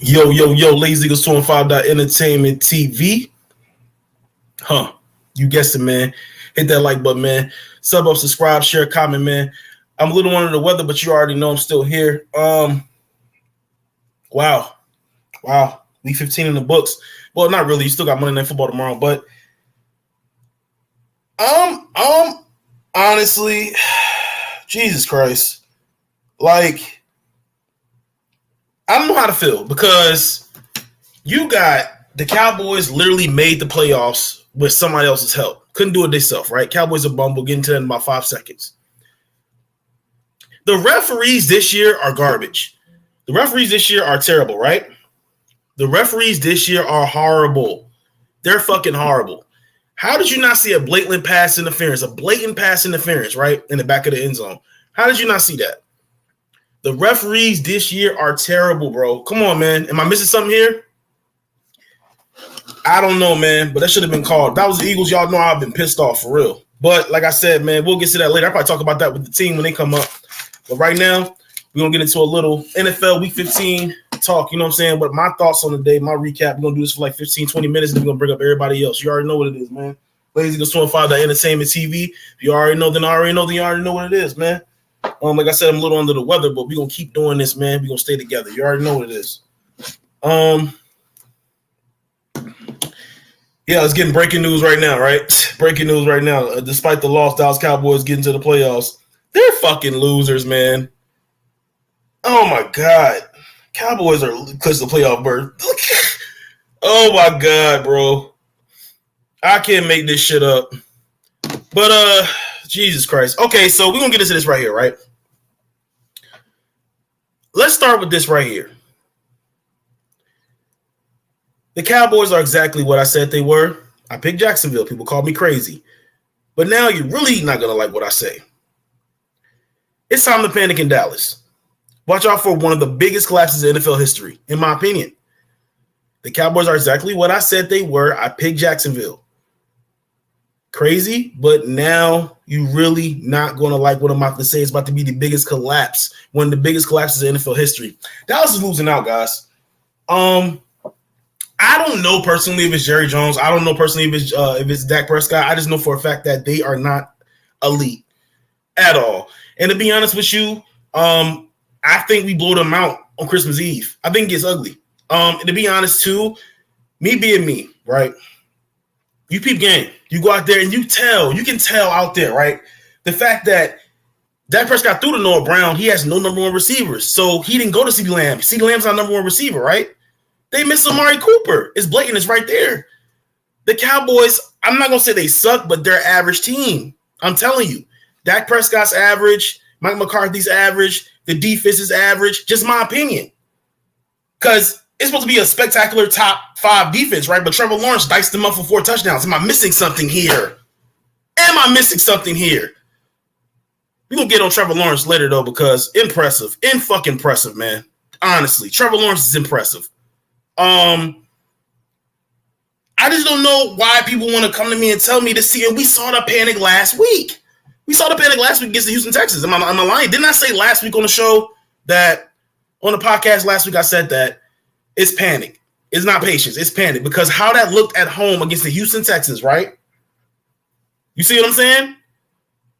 Yo, Lazy Eagles 215 Entertainment TV. You guessed it, man. Hit that like button, man. Sub up, subscribe, share, comment, man. I'm a little under the weather, but you already know I'm still here. Wow. Week 15 in the books. Well, not really. You still got Monday Night Football tomorrow, but honestly, Jesus Christ. Like, I don't know how to feel because you got the Cowboys literally made the playoffs with somebody else's help. Couldn't do it themselves, right? Cowboys a bumble, getting to it in about 5 seconds. The referees this year are garbage. The referees this year are terrible, right? The referees this year are horrible. They're fucking horrible. How did you not see a blatant pass interference, right, in the back of the end zone? How did you not see that? The referees this year are terrible, bro. Come on, man. Am I missing something here? I don't know, man, but that should have been called. If that was the Eagles, y'all know I've been pissed off for real. But like I said, man, we'll get to that later. I'll probably talk about that with the team when they come up. But right now, we're going to get into a little NFL Week 15 talk, you know what I'm saying? But my thoughts on the day, my recap, we're going to do this for like 15, 20 minutes, and then we're going to bring up everybody else. You already know what it is, man. Lazy Eagles 215 Entertainment TV. If you already know, then I already know, then you already know what it is, man. Like I said, I'm a little under the weather, but we're going to keep doing this, man. We're going to stay together. You already know what it is. Yeah, it's getting breaking news right now, right? Breaking news right now. Despite the loss, Dallas Cowboys getting to the playoffs. They're fucking losers, man. Oh, my God. Cowboys are close to the playoff berth. Oh, my God, bro. I can't make this shit up. But, Jesus Christ. Okay, so we're going to get into this right here, right? Let's start with this right here. The Cowboys are exactly what I said they were. I picked Jacksonville. People call me crazy. But now you're really not going to like what I say. It's time to panic in Dallas. Watch out for one of the biggest collapses in NFL history, in my opinion. The Cowboys are exactly what I said they were. I picked Jacksonville. Crazy, but now you really not going to like what I'm about to say. It's about to be the biggest collapse, one of the biggest collapses in NFL history. Dallas is losing out, guys. I don't know personally if it's Jerry Jones. I don't know personally if it's Dak Prescott. I just know for a fact that they are not elite at all. And to be honest with you, I think we blow them out on Christmas Eve. I think it gets ugly. To be honest, too, me being me, right? You peep game. You go out there and you can tell out there, right? The fact that Dak Prescott threw to Noah Brown, he has no number one receivers. So he didn't go to CeeDee Lamb. CeeDee Lamb's our number one receiver, right? They missed Amari Cooper. It's blatant. It's right there. The Cowboys, I'm not going to say they suck, but they're an average team. I'm telling you. Dak Prescott's average. Mike McCarthy's average. The defense is average. Just my opinion. Because it's supposed to be a spectacular top 5 defense, right? But Trevor Lawrence diced them up for 4 touchdowns. Am I missing something here? We're going to get on Trevor Lawrence later, though, because impressive. Impressive, man. Honestly, Trevor Lawrence is impressive. I just don't know why people want to come to me and tell me to see it. We saw the panic last week. Against the Houston Texans. Am I lying? Didn't I say last week on the show that on the podcast last week I said that it's panic. It's not patience. It's panic because how that looked at home against the Houston Texans, right? You see what I'm saying?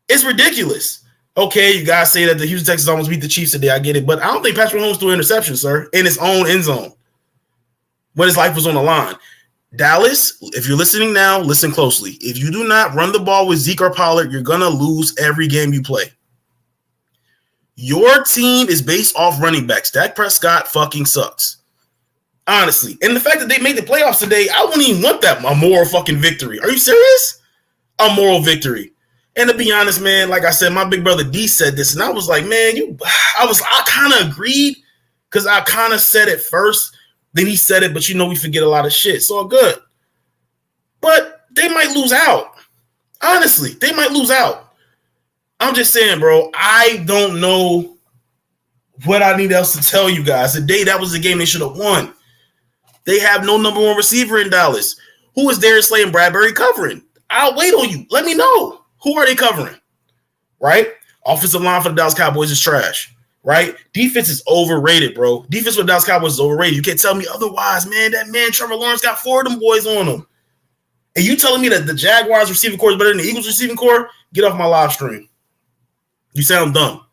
It's ridiculous. Okay, you guys say that the Houston Texans almost beat the Chiefs today. I get it. But I don't think Patrick Mahomes threw an interception, sir, in his own end zone when his life was on the line. Dallas, if you're listening now, listen closely. If you do not run the ball with Zeke or Pollard, you're going to lose every game you play. Your team is based off running backs. Dak Prescott fucking sucks. Honestly. And the fact that they made the playoffs today, I wouldn't even want that. A moral fucking victory. Are you serious? A moral victory. And to be honest, man, like I said, my big brother D said this, and I was like, man, I kind of agreed because I kind of said it first. Then he said it, but we forget a lot of shit. So good. But they might lose out. Honestly, they might lose out. I'm just saying, bro, I don't know what I need else to tell you guys. Today, that was the game they should have won. They have no number one receiver in Dallas. Who is Darius Slay and Bradbury covering? I'll wait on you. Let me know. Who are they covering? Right? Offensive line for the Dallas Cowboys is trash. right? Defense is overrated, bro. Defense with Dallas Cowboys is overrated. You can't tell me otherwise, man. That man Trevor Lawrence got 4 of them boys on him. And you telling me that the Jaguars receiving core is better than the Eagles receiving core? Get off my live stream. You sound dumb.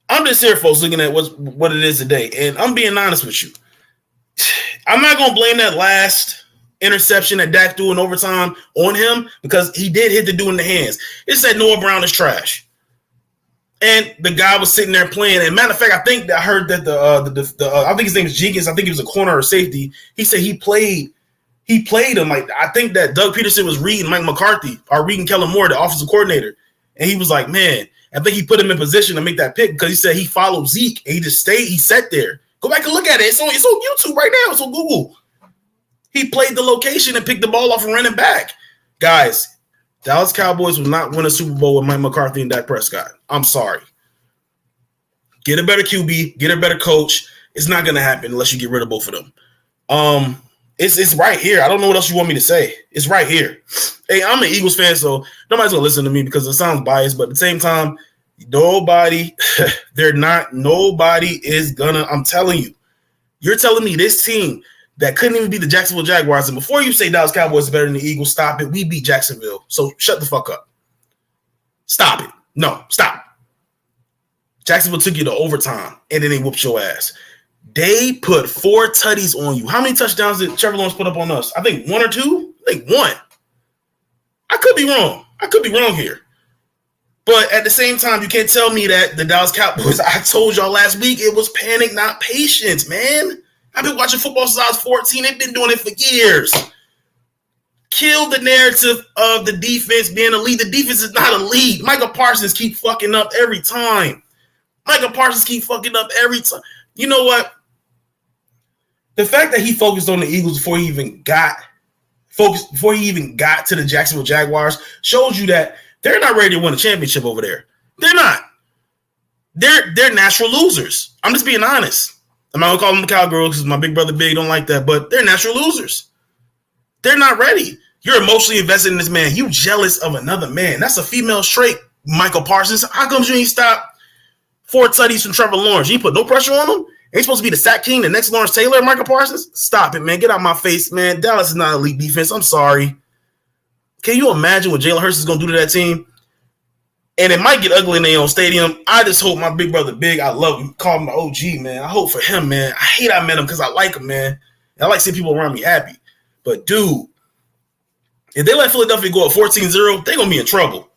I'm just here, folks, looking at what it is today. And I'm being honest with you. I'm not going to blame that last interception that Dak threw in overtime on him because he did hit the dude in the hands. It said Noah Brown is trash. And the guy was sitting there playing. And matter of fact, I think I heard that I think his name is Jenkins. I think he was a corner or safety. He said he played him. Like, I think that Doug Peterson was reading Mike McCarthy or reading Kellen Moore, the offensive coordinator. And he was like, man, I think he put him in position to make that pick because he said he followed Zeke and he just stayed. He sat there. Go back and look at it. It's on YouTube right now. It's on Google. He played the location and picked the ball off and ran it back. Guys, Dallas Cowboys will not win a Super Bowl with Mike McCarthy and Dak Prescott. I'm sorry. Get a better QB. Get a better coach. It's not going to happen unless you get rid of both of them. It's right here. I don't know what else you want me to say. It's right here. Hey, I'm an Eagles fan, so nobody's going to listen to me because it sounds biased. But at the same time, nobody is going to. I'm telling you. You're telling me this team that couldn't even beat the Jacksonville Jaguars. And before you say Dallas Cowboys is better than the Eagles, stop it. We beat Jacksonville. So shut the fuck up. Stop it. No, stop. Jacksonville took you to overtime, and then they whooped your ass. They put 4 tutties on you. How many touchdowns did Trevor Lawrence put up on us? I think 1 or 2. I think 1. I could be wrong. Here. But at the same time, you can't tell me that the Dallas Cowboys, I told y'all last week, it was panic, not patience, man. I've been watching football since I was 14. They've been doing it for years. Kill the narrative of the defense being elite. The defense is not elite. Micah Parsons keep fucking up every time. You know what? The fact that he focused on the Eagles before he even got to the Jacksonville Jaguars shows you that they're not ready to win a championship over there. They're not. They're natural losers. I'm just being honest. I'm not gonna call them the Cowgirls because my big brother Big don't like that, but they're natural losers. They're not ready. You're emotionally invested in this man. You jealous of another man. That's a female trait, Michael Parsons. How come you ain't stop 4 tutties from Trevor Lawrence? You put no pressure on him? Ain't supposed to be the sack king, the next Lawrence Taylor, Michael Parsons? Stop it, man. Get out my face, man. Dallas is not elite defense. I'm sorry. Can you imagine what Jalen Hurts is going to do to that team? And it might get ugly in their own stadium. I just hope my big brother Big, I love him, call him the OG, man. I hope for him, man. I hate I met him because I like him, man. And I like seeing people around me happy. But, dude, if they let Philadelphia go up 14-0, they're going to be in trouble.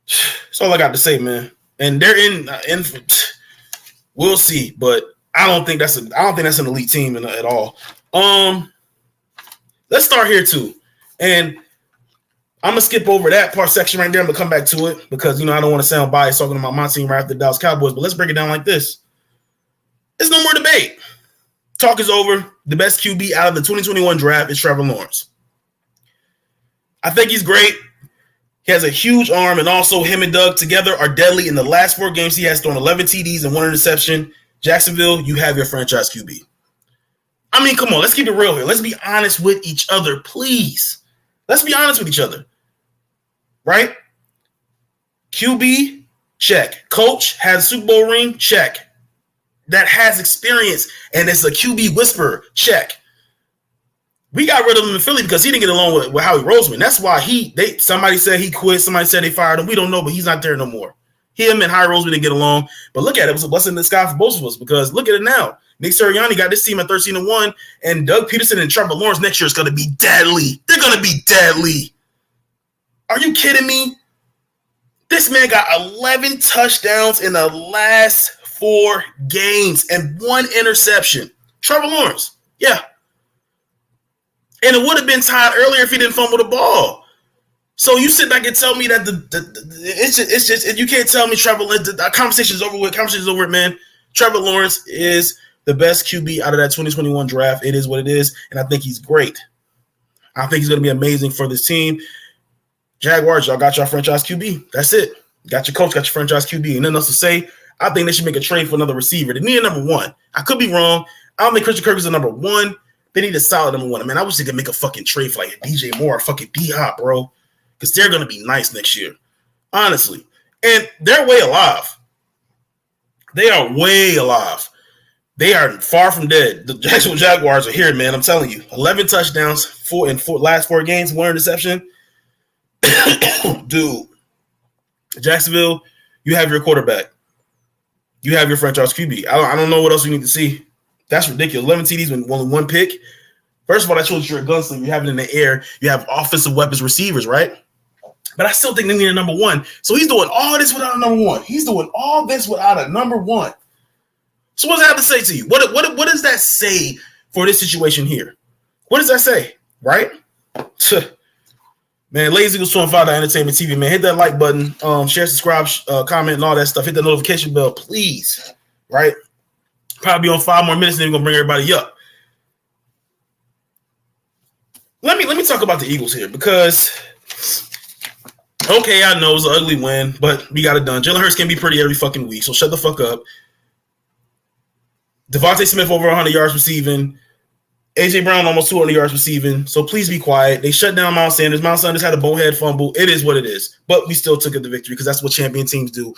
That's all I got to say, man. And they're in we'll see. But I don't think that's an elite team at all. Let's start here, too. And I'm going to skip over that part section right there. I'm going to come back to it because, I don't want to sound biased talking about my team right after the Dallas Cowboys, but let's break it down like this. There's no more debate. Talk is over. The best QB out of the 2021 draft is Trevor Lawrence. I think he's great. He has a huge arm, and also him and Doug together are deadly. In the last 4 games, he has thrown 11 TDs and 1 interception. Jacksonville, you have your franchise QB. I mean, come on. Let's keep it real here. Let's be honest with each other, please. Let's be honest with each other. Right? QB, check. Coach has a Super Bowl ring, check. That has experience and it's a QB whisperer, check. We got rid of him in Philly because he didn't get along with Howie Roseman. That's why somebody said he quit, somebody said they fired him. We don't know, but he's not there no more. Him and Howie Roseman didn't get along. But look at it. It was a blessing in the sky for both of us because look at it now. Nick Sirianni got this team at 13-1, and Doug Peterson and Trevor Lawrence next year is going to be deadly. They're going to be deadly. Are you kidding me? This man got 11 touchdowns in the last 4 games and 1 interception. Trevor Lawrence, yeah. And it would have been tied earlier if he didn't fumble the ball. So you sit back and tell me that it's just you can't tell me Trevor. The conversation's over with. Conversation's over with, man. Trevor Lawrence is the best QB out of that 2021 draft. It is what it is, and I think he's great. I think he's going to be amazing for this team. Jaguars, y'all got your franchise QB. That's it. Got your coach, got your franchise QB. And nothing else to say. I think they should make a trade for another receiver. They need a number 1. I could be wrong. I don't think Christian Kirk is a number 1. They need a solid number 1. Man, I wish they could make a fucking trade for like DJ Moore or fucking D-Hop, bro. Because they're going to be nice next year. Honestly. And they're way alive. They are way alive. They are far from dead. The Jacksonville Jaguars are here, man. I'm telling you. 11 touchdowns, last 4 games, 1 interception. Dude, Jacksonville, you have your quarterback. You have your franchise QB. I don't know what else we need to see. That's ridiculous. 11 TDs with only 1 pick. First of all, that shows you're a gunslinger. You have it in the air. You have offensive weapons receivers, right? But I still think they need a number 1. So he's doing all this without a number 1. He's doing all this without a number 1. So what does that have to say to you? What does that say for this situation here? What does that say, right? Man, Lazy Eagles 2-5 Entertainment TV, man. Hit that like button, share, subscribe, comment, and all that stuff. Hit that notification bell, please, right? Probably on 5 more minutes, and then we're going to bring everybody up. Let me talk about the Eagles here because, okay, I know it's an ugly win, but we got it done. Jalen Hurts can be pretty every fucking week, so shut the fuck up. Devontae Smith over 100 yards receiving. A.J. Brown almost 200 yards receiving. So please be quiet. They shut down Miles Sanders. Miles Sanders had a bonehead fumble. It is what it is. But we still took it to victory because that's what champion teams do.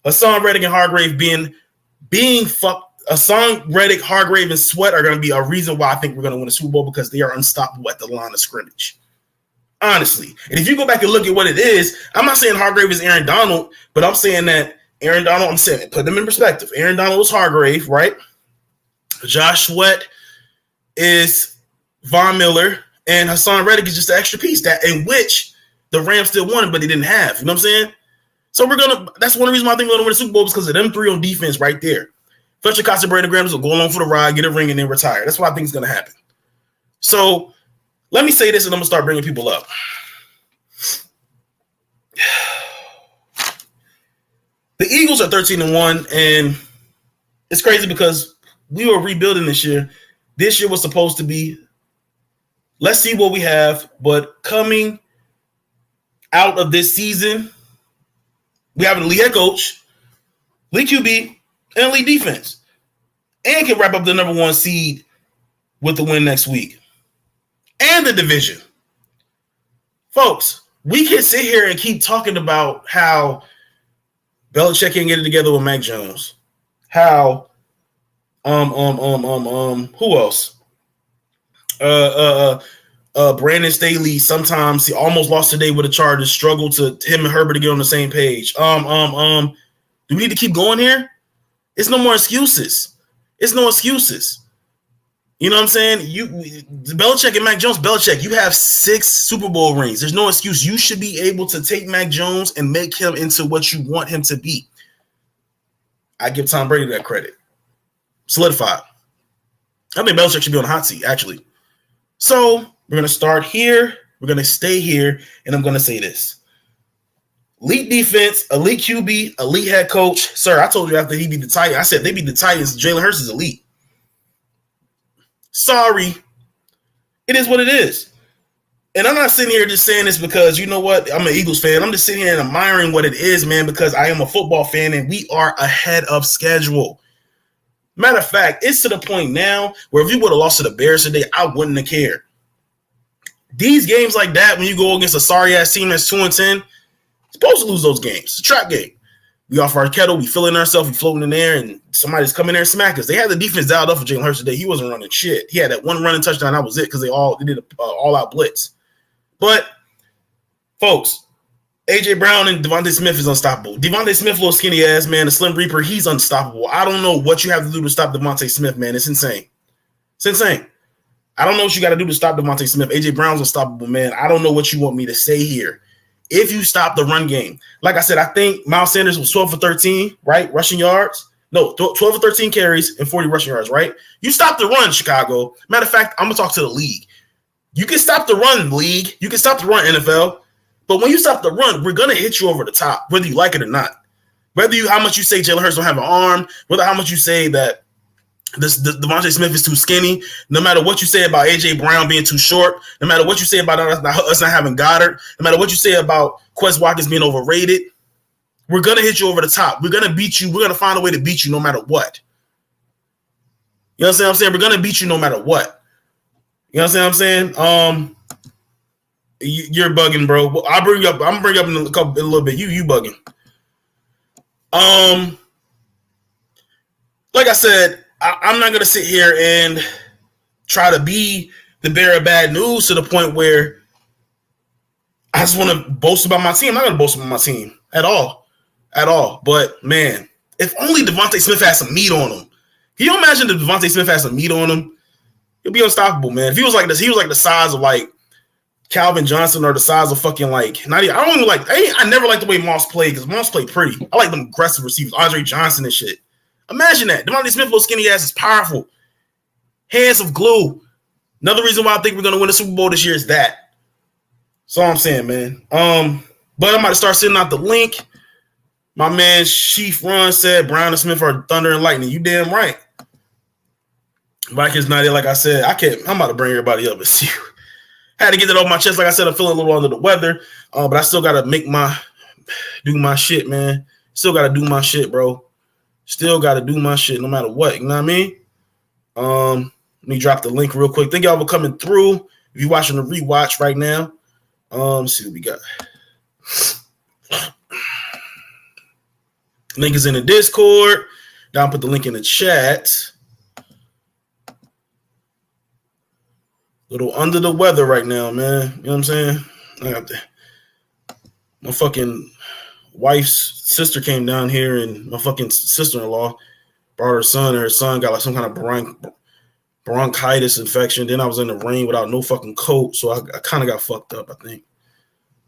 Hassan Reddick and Hargrave being fucked. Hassan Reddick, Hargrave, and Sweat are going to be a reason why I think we're going to win a Super Bowl because they are unstoppable at the line of scrimmage. Honestly. And if you go back and look at what it is, I'm not saying Hargrave is Aaron Donald, but I'm saying that Aaron Donald, I'm saying, put them in perspective. Aaron Donald was Hargrave, right? Josh Sweat is Von Miller, and Hassan Reddick is just an extra piece that in which the Rams still wanted, but they didn't have. You know what I'm saying? So that's one of the reasons why I think we're gonna win the Super Bowl is because of them 3 on defense right there. Fletcher Cox and Brandon Grahams will go along for the ride, get a ring, and then retire. That's what I think is gonna happen. So let me say this, and I'm gonna start bringing people up. The Eagles are 13-1, and it's crazy because we were rebuilding this year. This year was supposed to be, let's see what we have. But coming out of this season, we have an elite head coach, elite QB, and elite defense. And can wrap up the number 1 seed with the win next week. And the division. Folks, we can sit here and keep talking about how Belichick can't get it together with Mac Jones. How who else? Brandon Staley sometimes he almost lost today with the Chargers, struggled to him and Herbert to get on the same page. Do we need to keep going here? It's no more excuses. It's no excuses. You know what I'm saying? Belichick and Mac Jones, Belichick, you have 6 Super Bowl rings. There's no excuse. You should be able to take Mac Jones and make him into what you want him to be. I give Tom Brady that credit. Solidified. I think Belichick should be on the hot seat, actually. So we're going to start here. We're going to stay here. And I'm going to say this. Elite defense, elite QB, elite head coach. Sir, I told you after he beat the Titans. I said they beat the Titans. Jalen Hurts is elite. Sorry. It is what it is. And I'm not sitting here just saying this because, you know what, I'm an Eagles fan. I'm just sitting here and admiring what it is, man, because I am a football fan and we are ahead of schedule. Matter of fact, it's to the point now where if you would have lost to the Bears today, I wouldn't have cared. These games like that, when you go against a sorry-ass team that's 2-10, you're supposed to lose those games. It's a trap game. We off our kettle, we feeling ourselves, we floating in there, and somebody's coming there and smack us. They had the defense dialed up for Jalen Hurts today. He wasn't running shit. He had that one running touchdown. That was it because they did an all-out blitz. But, folks, A.J. Brown and Devontae Smith is unstoppable. Devontae Smith, little skinny ass, man, the Slim Reaper, he's unstoppable. I don't know what you have to do to stop Devontae Smith, man. It's insane. It's insane. I don't know what you got to do to stop Devontae Smith. A.J. Brown's unstoppable, man. I don't know what you want me to say here. If you stop the run game, like I said, I think Miles Sanders was 12 for 13, right? Rushing yards. No, 12 for 13 carries and 40 rushing yards, right? You stop the run, Chicago. Matter of fact, I'm going to talk to the league. You can stop the run, league. You can stop the run, NFL. But when you stop the run, we're going to hit you over the top, whether you like it or not. How much you say Jalen Hurts don't have an arm, whether how much you say that Devontae Smith is too skinny, no matter what you say about A.J. Brown being too short, no matter what you say about us not having Goddard, no matter what you say about Quez Watkins being overrated, we're going to hit you over the top. We're going to beat you. We're going to find a way to beat you no matter what. You know what I'm saying? We're going to beat you no matter what. You know what I'm saying? You're bugging, bro. I'm bring you up in a little bit. You bugging. like I said, I'm not gonna sit here and try to be the bearer of bad news to the point where I just want to boast about my team. I'm not gonna boast about my team at all, at all. But man, if only Devontae Smith had some meat on him. Can you imagine if Devontae Smith had some meat on him? He'll be unstoppable, man. If he was like this, he was like the size of like Calvin Johnson or the size of fucking like not even, I don't even like I never liked the way Moss played because Moss played pretty. I like them aggressive receivers, Andre Johnson and shit. Imagine that. Devontae Smith, little skinny ass, is powerful. Hands of glue. Another reason why I think we're gonna win the Super Bowl this year is that. That's all I'm saying, man. But I'm about to start sending out the link. My man Chief Run said Brown and Smith are thunder and lightning. You damn right. Vikings not there, like I said. I'm about to bring everybody up and see. Had to get that off my chest. Like I said, I'm feeling a little under the weather. But I still gotta do my shit, man. Still gotta do my shit, bro. Still gotta do my shit no matter what. You know what I mean? Let me drop the link real quick. Thank y'all for coming through. If you're watching the rewatch right now, let's see what we got. Link is in the Discord. Now I'll put the link in the chat. Little under the weather right now, man. You know what I'm saying? My fucking wife's sister came down here, and my fucking sister-in-law brought her son. Her son got like some kind of bronchitis infection. Then I was in the rain without no fucking coat, so I kind of got fucked up, I think.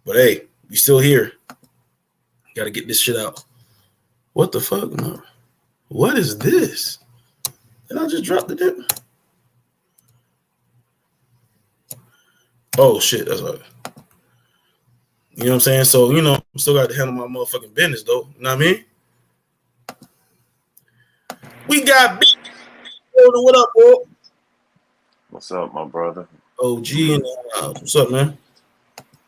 But hey, we still here. Got to get this shit out. What the fuck? No. What is this? Did I just drop the dip? Oh shit, that's right. You know what I'm saying? So, you know, I still got to handle my motherfucking business though. You know what I mean? We got Big. What up, bro? What's up, my brother? OG and what's up, man?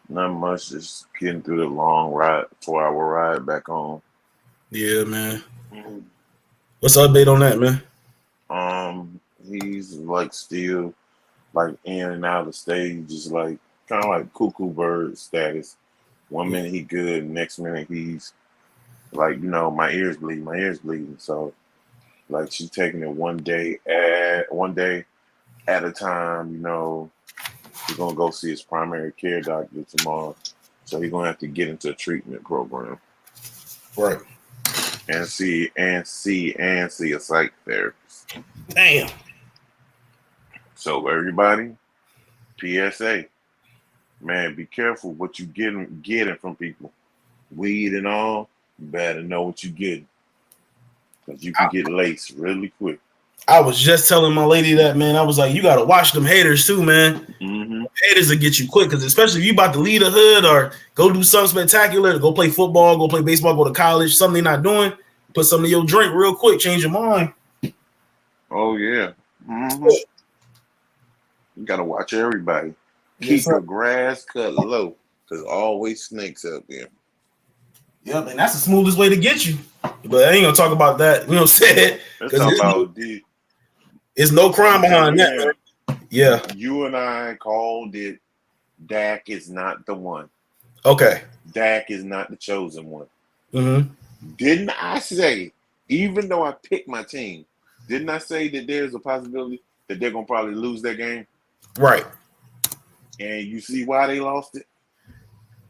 Not much, just getting through the long ride, 4-hour ride back home. Yeah, man. What's the update on that, man? He's like still like in and out of the stage, just like kind of like cuckoo bird status. One minute he good, next minute he's like, you know, my ears bleeding. So like she's taking it one day at a time, you know. He's gonna go see his primary care doctor tomorrow. So he's gonna have to get into a treatment program. Right. And see a psych therapist. Damn. So everybody, PSA, man, be careful what you getting from people. Weed and all, you better know what you getting. Because you can get laced really quick. I was just telling my lady that, man. I was like, you got to watch them haters too, man. Mm-hmm. Haters will get you quick, because especially if you about to lead a hood or go do something spectacular, go play football, go play baseball, go to college, something they're not doing, put some of your drink real quick, change your mind. Oh, yeah. Mm-hmm. You got to watch everybody. Yes, Keep your grass cut low, because always snakes out there. Yep, and that's the smoothest way to get you. But I ain't going to talk about that. You know what I'm saying? Let's talk about it's no crime behind that, man. Yeah. You and I called it. Dak is not the one. Okay. Dak is not the chosen one. Mm-hmm. Didn't I say, even though I picked my team, didn't I say that there's a possibility that they're going to probably lose that game? Right. And you see why they lost it?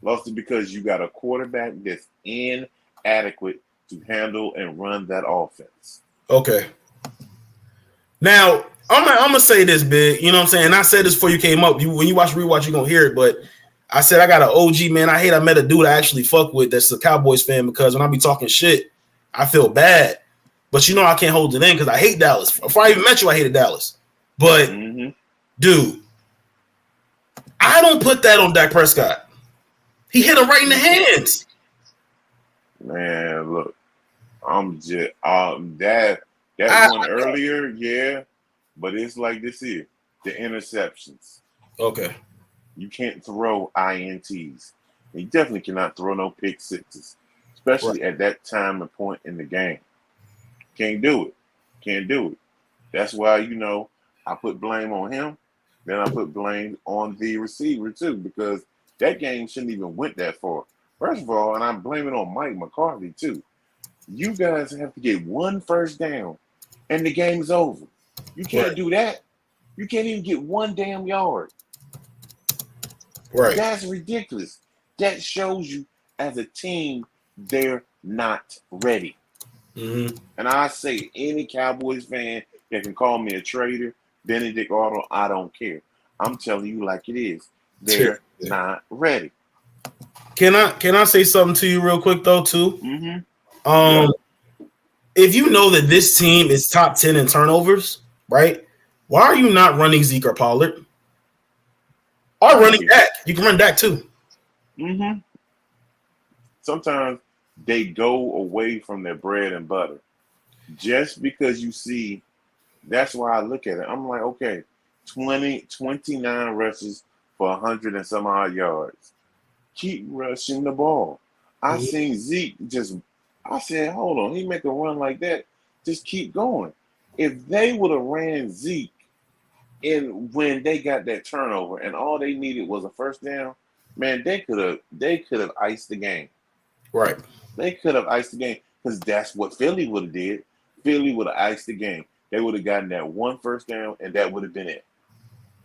Lost it because you got a quarterback that's inadequate to handle and run that offense. Okay. Now, I'm gonna say this, Big. You know what I'm saying? And I said this before you came up. When you watch rewatch, you're gonna hear it. But I said I got an OG, man. I met a dude I actually fuck with that's a Cowboys fan, because when I be talking shit, I feel bad. But you know I can't hold it in because I hate Dallas. Before I even met you, I hated Dallas. But dude, I don't put that on Dak Prescott. He hit him right in the hands. Man, look, I'm just that one earlier, yeah, but it's like this here, the interceptions. Okay. You can't throw INTs. You definitely cannot throw no pick sixes, especially at that time and point in the game. Can't do it. That's why, you know, I put blame on him. Then I put blame on the receiver too, because that game shouldn't even went that far. First of all, and I'm blaming on Mike McCarthy too. You guys have to get one first down and the game is over. You can't Right. do that. You can't even get one damn yard. Right. That's ridiculous. That shows you as a team they're not ready. Mm-hmm. And I say any Cowboys fan that can call me a traitor, Benedict Arnold, I don't care. I'm telling you like it is. They're not ready. Can I say something to you real quick though too? Mm-hmm. Um, Yeah. if you know that this team is top 10 in turnovers, right? Why are you not running Zeke or Pollard? Or running Dak? You can run Dak too. Mm-hmm. Sometimes they go away from their bread and butter. Just because you see, that's why I look at it. I'm like, okay, 29 rushes for 100 and some odd yards. Keep rushing the ball. I Mm-hmm. seen Zeke I said, hold on, he make a run like that, just keep going. If they would have ran Zeke in when they got that turnover and all they needed was a first down, man, they could have iced the game. Right. They could have iced the game because that's what Philly would have did. Philly would have iced the game. They would have gotten that one first down, and that would have been it.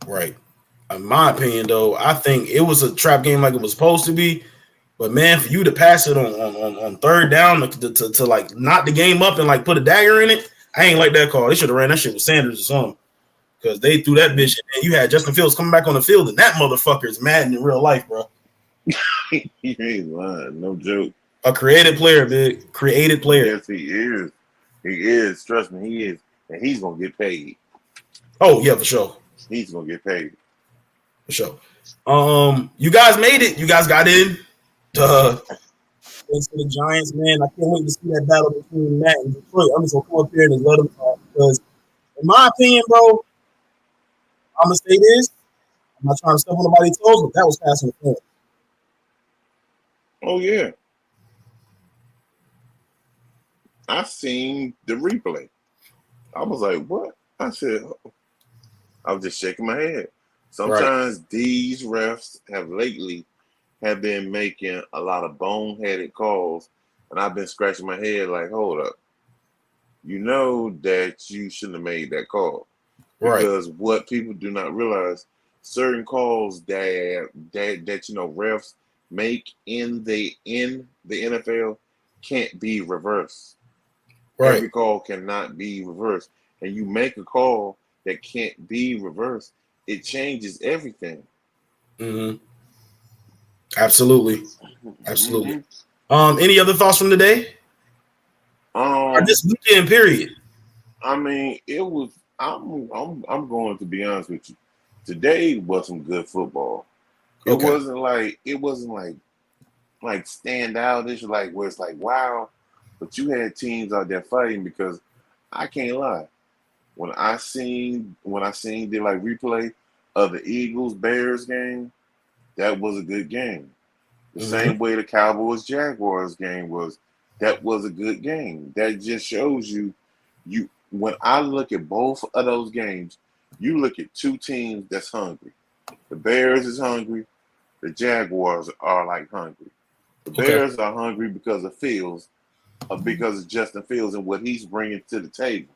Right. In my opinion, though, I think it was a trap game like it was supposed to be. But man, for you to pass it on third down to like knock the game up and like put a dagger in it, I ain't like that call. They should have ran that shit with Sanders or something. Because they threw that bitch and you had Justin Fields coming back on the field, and that motherfucker is mad in real life, bro. He ain't lying, no joke. A creative player, big. Creative player. Yes, he is. He is. Trust me, he is. And he's gonna get paid. Oh, yeah, for sure. He's gonna get paid. For sure. You guys made it. You guys got in. Thanks to the Giants, man. I can't wait to see that battle between Matt and Detroit. I'm just gonna come up here and just let them talk because, in my opinion, bro, I'm gonna say this. I'm not trying to step on nobody's toes, but that was passing the point. Oh yeah. I seen the replay. I was like, what? I said, I was just shaking my head. Right. Sometimes these refs have been making a lot of boneheaded calls, and I've been scratching my head like, hold up. You know that you shouldn't have made that call. Right. Because what people do not realize, certain calls that refs make in the NFL can't be reversed. Right. Every call cannot be reversed. And you make a call that can't be reversed, it changes everything. Mm-hmm. Absolutely. Absolutely. Mm-hmm. Any other thoughts from today? Or this weekend, period? I mean, it was. I'm going to be honest with you. Today was some good football. It Okay. wasn't like stand outish, like where it's like wow, but you had teams out there fighting because I can't lie. When I seen the like replay of the Eagles Bears game, that was a good game. The Mm-hmm. same way the Cowboys Jaguars game was, that was a good game. That just shows you when I look at both of those games, you look at two teams that's hungry. The Bears is hungry. The Jaguars are like hungry. The Okay. Bears are hungry because of Fields, because of Justin Fields and what he's bringing to the table.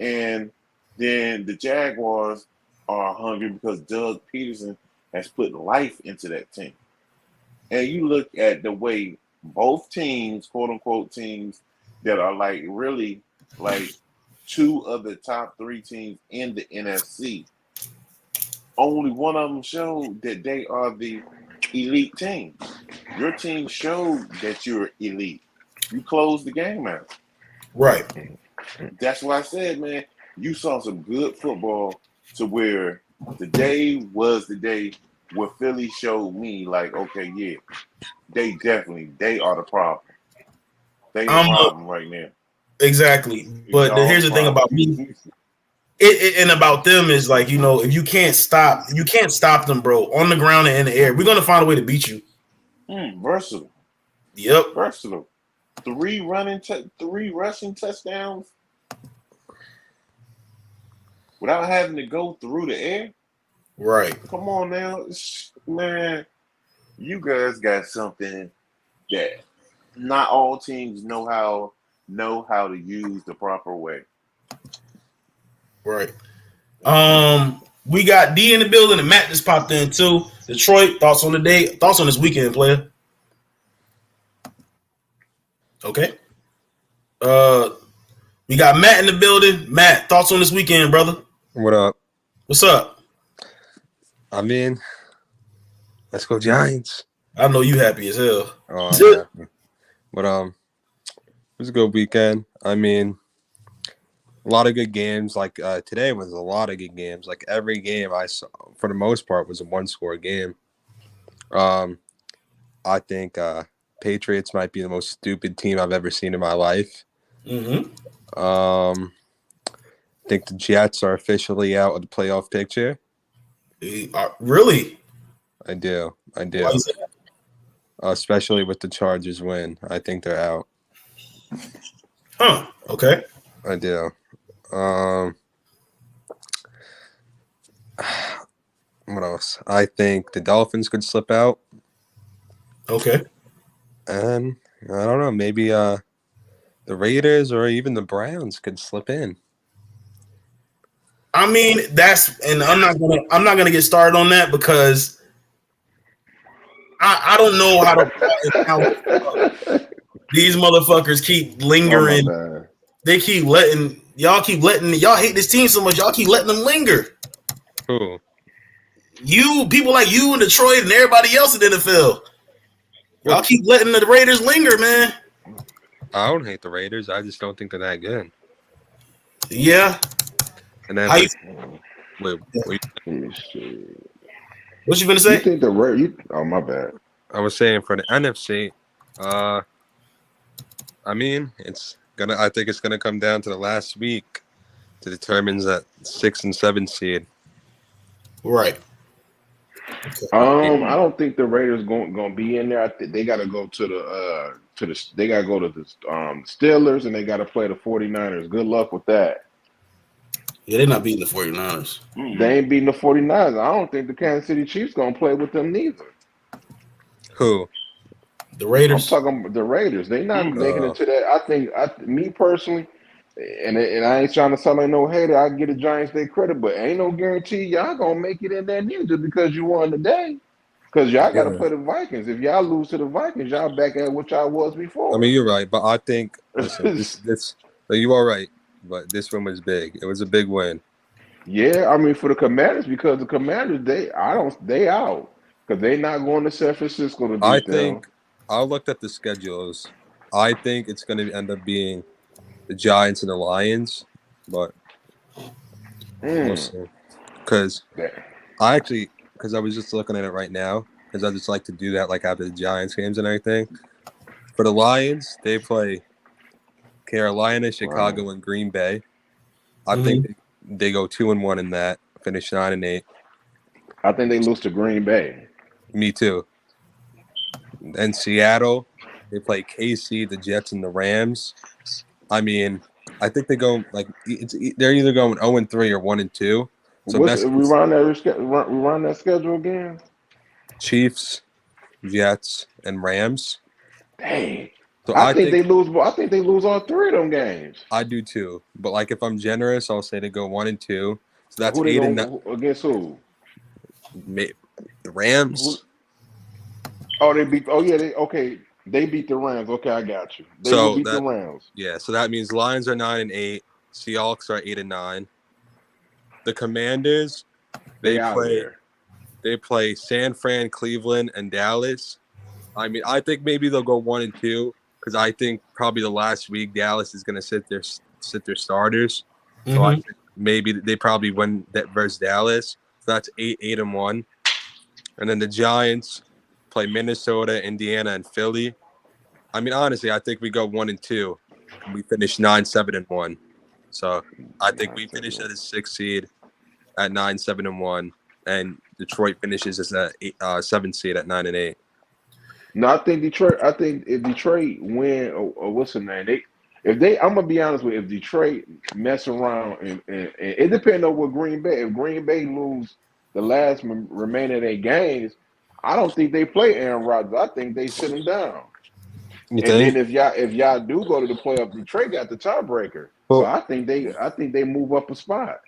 And then the Jaguars are hungry because Doug Peterson has put life into that team. And you look at the way both teams, quote unquote teams, that are like really like two of the top three teams in the NFC, only one of them showed that they are the elite team. Your team showed that you're elite. You closed the game out. Right. That's why I said, man, you saw some good football to where today was the day where Philly showed me, like, okay, yeah, they are the problem. They the problem right now. Exactly. But Y'all the here's the thing problem. about me. And about them is like, if you can't stop them, bro, on the ground and in the air. We're gonna find a way to beat you. Versatile. Yep. Versatile. Three rushing touchdowns without having to go through the air. Right. Come on now, man. You guys got something that not all teams know how to use the proper way. Right. We got D in the building and Matt just popped in too. Detroit, thoughts on the day? Thoughts on this weekend, player? Okay. Uh, we got Matt in the building. Matt, thoughts on this weekend, brother? What up? What's up? I mean, let's go Giants. I know you happy as hell. Oh, I'm happy. But it was a good weekend. I mean, a lot of good games. Like today was a lot of good games. Like every game I saw, for the most part, was a one-score game. I think Patriots might be the most stupid team I've ever seen in my life. Mm-hmm. I think the Jets are officially out of the playoff picture. Really? I do. Why is that? Especially with the Chargers win. I think they're out. Huh. Okay. I do. What else? I think the Dolphins could slip out. Okay. And I don't know, maybe the Raiders or even the Browns could slip in. I mean, and I'm not gonna get started on that because I don't know how these motherfuckers keep lingering. Oh, They keep letting y'all hate this team so much. Y'all keep letting them linger. Who? You people like you in Detroit and everybody else in the NFL. Y'all keep letting the Raiders linger, man. I don't hate the Raiders. I just don't think they're that good. Yeah. And then what you gonna say? You think the Raiders? Oh, my bad. I was saying for the NFC, I mean, I think it's gonna come down to the last week to determine that 6 and 7 seed. Right. Okay. I don't think the Raiders going be in there. I think they got to go to the they got to go to the Steelers and they got to play the 49ers. Good luck with that. Yeah, they're not beating the 49ers. They ain't beating the 49ers. I don't think the Kansas City Chiefs going to play with them neither. Who? The Raiders. I'm talking about the Raiders. They not making it to that. I think me personally, and I ain't trying to sound like no hater. I get the Giants their credit, but ain't no guarantee y'all gonna make it in there neither because you won today. Because y'all got to play the Vikings. If y'all lose to the Vikings, y'all back at what y'all was before. I mean, you're right, but I think listen, this you are right, but this one was big. It was a big win. Yeah, I mean for the Commanders because the Commanders they out because they not going to San Francisco to beat them. I looked at the schedules. I think it's going to end up being the Giants and the Lions, but we'll see. Because I was just looking at it right now because I just like to do that like after the Giants games and everything. For the Lions, they play Carolina, Chicago, and Green Bay. I think they go 2-1 in that, finish 9-8. I think they lose to Green Bay. Me too. And Seattle, they play KC, the Jets, and the Rams. I mean, I think they go they're either going 0-3 or 1-2. So we run that schedule again. Chiefs, Jets, and Rams. Dang. So I think they lose. I think they lose all 3 of them games. I do too. But like if I'm generous, I'll say they go 1-2. So that's who 8 and 9. Against who? The Rams. Oh, they beat. Oh yeah. They beat the Rams. Okay, I got you. They beat the Rams. Yeah. So that means Lions are 9-8. Seahawks are 8-9. The Commanders, they play San Fran, Cleveland, and Dallas. I mean, I think maybe they'll go 1-2 because I think probably the last week Dallas is going to sit their starters. So I think maybe they probably win that versus Dallas. So that's 8-1, and then the Giants play Minnesota, Indiana, and Philly. I mean, honestly, I think we go 1-2. And we finish 9-7-1. So I think we finish at a 6th seed at 9-7-1, and Detroit finishes as a 7th seed at 9-8. No, I think Detroit. I think if Detroit win, or what's the name? I'm gonna be honest with you, if Detroit mess around and it depends on what Green Bay. If Green Bay lose the last remaining of their games, I don't think they play Aaron Rodgers. I think they sit him down. Then if y'all do go to the playoff, Detroit got the tiebreaker. So I think they move up a spot.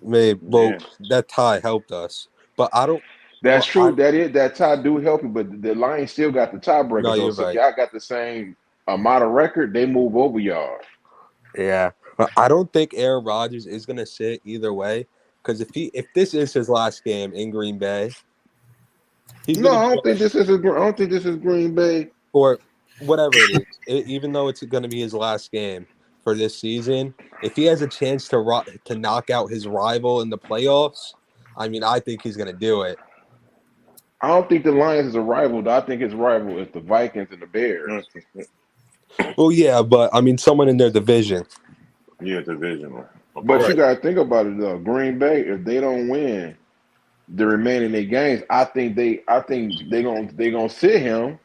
Maybe. Well, Yeah. that tie helped us, but I don't. That's Well, true. That tie do help you, but the Lions still got the tiebreaker No, though. you're So if right. y'all got the same amount of record, they move over y'all. Yeah, but I don't think Aaron Rodgers is gonna sit either way because if this is his last game in Green Bay, he's No, gonna I do don't think this is. I don't think this is Green Bay. or whatever it is. Even though it's gonna be his last game for this season, if he has a chance to knock out his rival in the playoffs, I mean, I think he's gonna do it. I don't think the Lions is a rival. I think his rival is the Vikings and the Bears. Well, yeah, but I mean, someone in their division. Yeah, divisional. But you Opponent. got to think about it though. Green Bay, if they don't win the remaining eight games, I think they gonna sit him,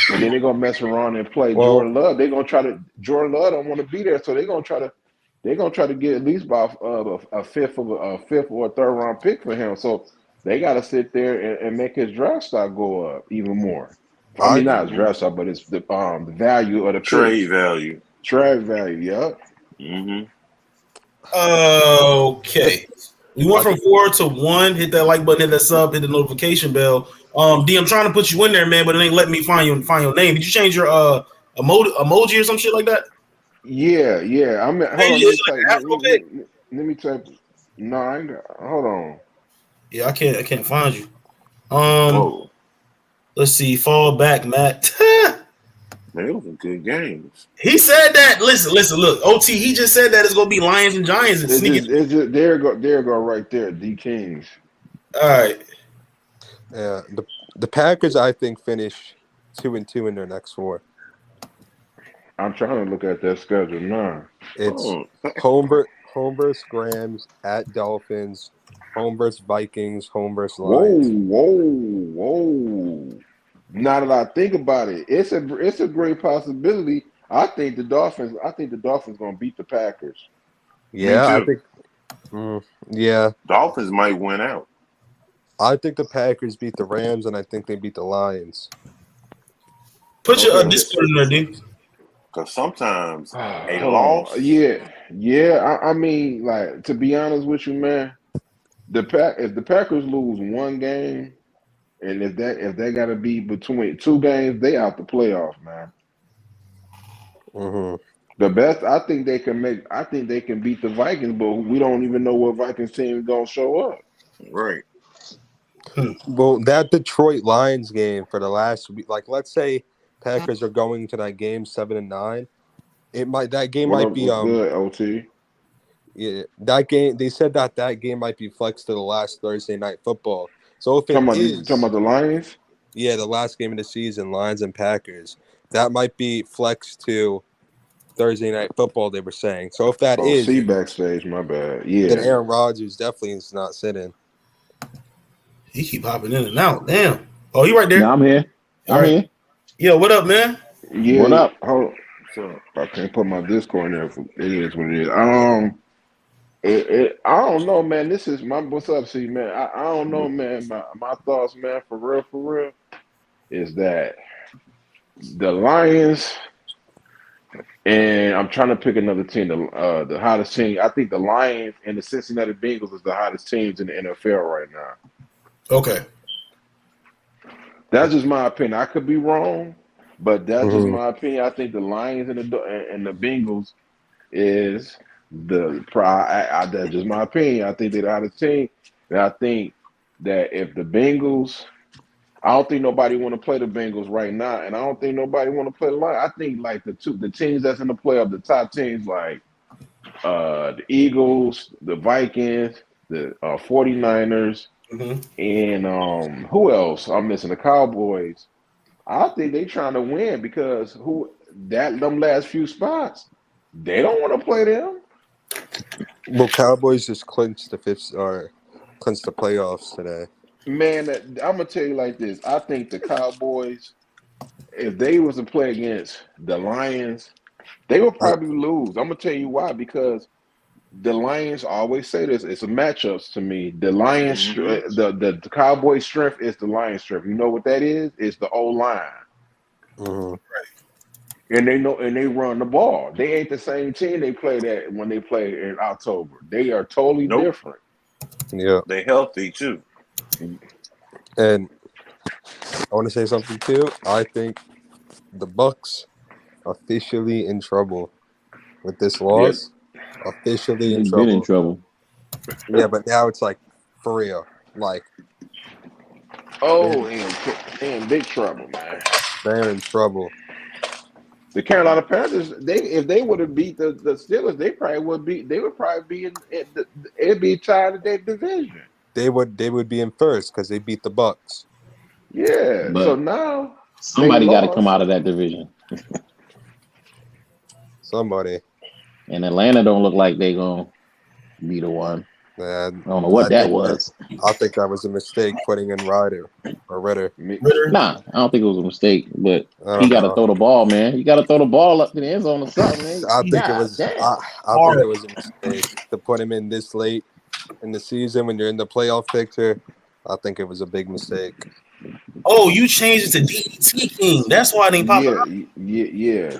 and then they're gonna mess around and play Well, Jordan Love. They're gonna try to. Jordan Love don't want to be there, so they're gonna try to. They're gonna try to get at least about a fifth or a third round pick for him. So they got to sit there and make his draft stock go up even more. I I mean, not his Mm-hmm. draft stock, but it's the value of the Trade picks, value. trade value. Yep. Mm-hmm. Okay. We went I from think 4 to 1. Hit that like button, hit that sub, hit the notification bell. D, I'm trying to put you in there, man, but it ain't letting me find your name. Did you change your emoji or some shit like that? Yeah. I mean, hold Maybe on. Let me it's like type. an Afro pic. Let me type. No, I ain't got. Hold on. Yeah, I can't find you. Um, Whoa. let's see. Fall back, Matt. Man, those are good games. He said that. Listen. Look, OT. He just said that it's gonna be Lions and Giants and sneaking. It's just there go right there. D Kings. All right. yeah, the Packers I think finish 2-2 in their next 4. I'm trying to look at that schedule now. It's Oh, home versus Rams, at Dolphins, home versus Vikings, home versus Whoa, Lions. whoa. Now that I think about it, it's a great possibility. I think the Dolphins gonna beat the Packers. me Yeah, I too. think. Yeah, Dolphins might win out. I think the Packers beat the Rams, and I think they beat the Lions. Put your Okay. Discord in there, D. Because sometimes a Hold on. loss. Yeah. I mean, like to be honest with you, man, if the Packers lose one game, and if they got to be between two games, they out the playoff, man. Mm-hmm. The best I think they can make. I think they can beat the Vikings, but we don't even know what Vikings team is gonna show up. Right. Well, that Detroit Lions game for the last week, like let's say Packers are going to that game 7-9. That game What might up? be What's good, OT? yeah, that game they said that game might be flexed to the last Thursday night football. So if it Talking is, about the Lions? yeah, the last game of the season, Lions and Packers, that might be flexed to Thursday night football. They were saying. So if that Oh, is, see backstage. My bad. then Yeah. Aaron Rodgers definitely is not sitting. He keep hopping in and out. Damn. Oh, he right No, there. I'm here. All I'm right. here. Yo, what up, man? What Yeah. up? Hold on. So, I can't put my Discord in there. It is what it is. I don't know, man. This is my what's up, see, man. I don't know, man. My thoughts, man, for real, is that the Lions and I'm trying to pick another team. The hottest team. I think the Lions and the Cincinnati Bengals is the hottest teams in the NFL right now. Okay. That's just my opinion. I could be wrong, but that's just Mm-hmm. my opinion. I think the Lions and the Bengals is that's just my opinion. I think they're the hottest team, and I think that if the Bengals, I don't think nobody want to play the Bengals right now, and I don't think nobody want to play the Lions. I think like the teams that's in the playoff, the top teams like the Eagles, the Vikings, the 49ers, Mm-hmm. and who else? I'm missing the Cowboys. I think they trying to win because them last few spots, they don't want to play them. Well, Cowboys just clinched clinched the playoffs today. Man, I'm gonna tell you like this. I think the Cowboys, if they was to play against the Lions, they would I, probably lose. I'm gonna tell you why, because the Lions always say this. It's a matchups to me. The Lions, mm-hmm. the Cowboys' strength is the Lions' strength. You know what that is? It's the O line. mm-hmm. And they know, and they run the ball. They ain't the same team they played at when they played in October. They are totally Nope. different. Yeah. They healthy too. And I want to say something too. I think the Bucks officially in trouble with this Yeah. loss. Officially in They've been in trouble. trouble. Yeah, but now it's like for real. Like Oh, in big trouble, man. they're in trouble. The Carolina Panthers, if they would have beat the Steelers, they would probably be it'd be tied in their division. They would be in first because they beat the Bucks. Yeah. So But now they somebody got to come lost. out of that division. Somebody. And Atlanta don't look like they gonna be the one. I don't know what that was. I think that was a mistake putting in Ritter. Nah, I don't think it was a mistake, but he got to throw the ball, man. You got to throw the ball up to the end zone or something, man. I think it was. I think it was a mistake to put him in this late in the season when you're in the playoff picture. I think it was a big mistake. Oh, you changed it to DET King. That's why they popped up. Yeah.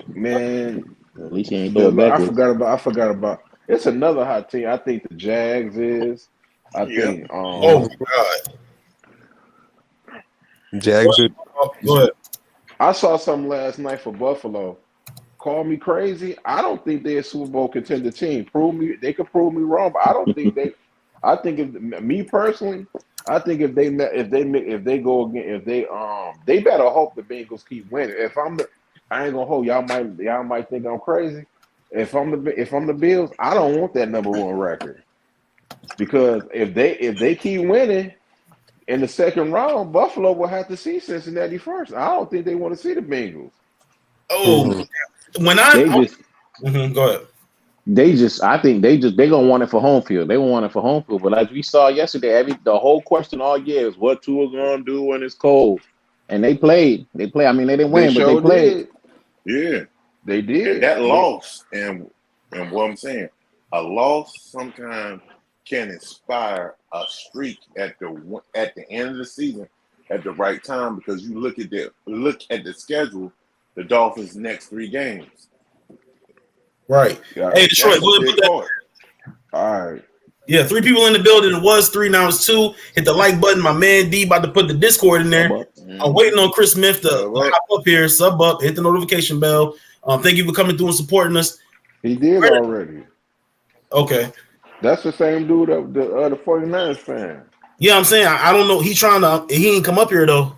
Man, at least he ain't throw it backwards. I forgot about. It's another hot team. I think the Jags is. I think. Oh God. Jags. Go ahead. I saw something last night for Buffalo. Call me crazy. I don't think they're a Super Bowl contender team. They could prove me wrong, but I don't think they. I think me personally, I think if they go again, they better hope the Bengals keep winning. I ain't gonna hold y'all might think I'm crazy. If I'm the Bills, I don't want that number 1 record because if they keep winning in the second round, Buffalo will have to see Cincinnati first. I don't think they want to see the Bengals. Oh, when go ahead. I think they gonna want it for home field. They want it for home field. But as we saw yesterday, the whole question all year is what Tua gonna do when it's cold. And they played. I mean, they didn't win, but they played. Yeah, they did. And that loss, and what I'm saying, a loss sometimes can inspire a streak at the end of the season at the right time because you look at the schedule, the Dolphins' next 3 games. Right. Yeah. Hey, Detroit, all right. Yeah, 3 people in the building. It was 3, now it's 2. Hit the like button. My man D about to put the Discord in there. I'm waiting on Chris Smith to hop up here, sub up, hit the notification bell. Thank you for coming through and supporting us. He did already. Okay. That's the same dude of the 49ers fan. Yeah, I'm saying I don't know. He ain't come up here though.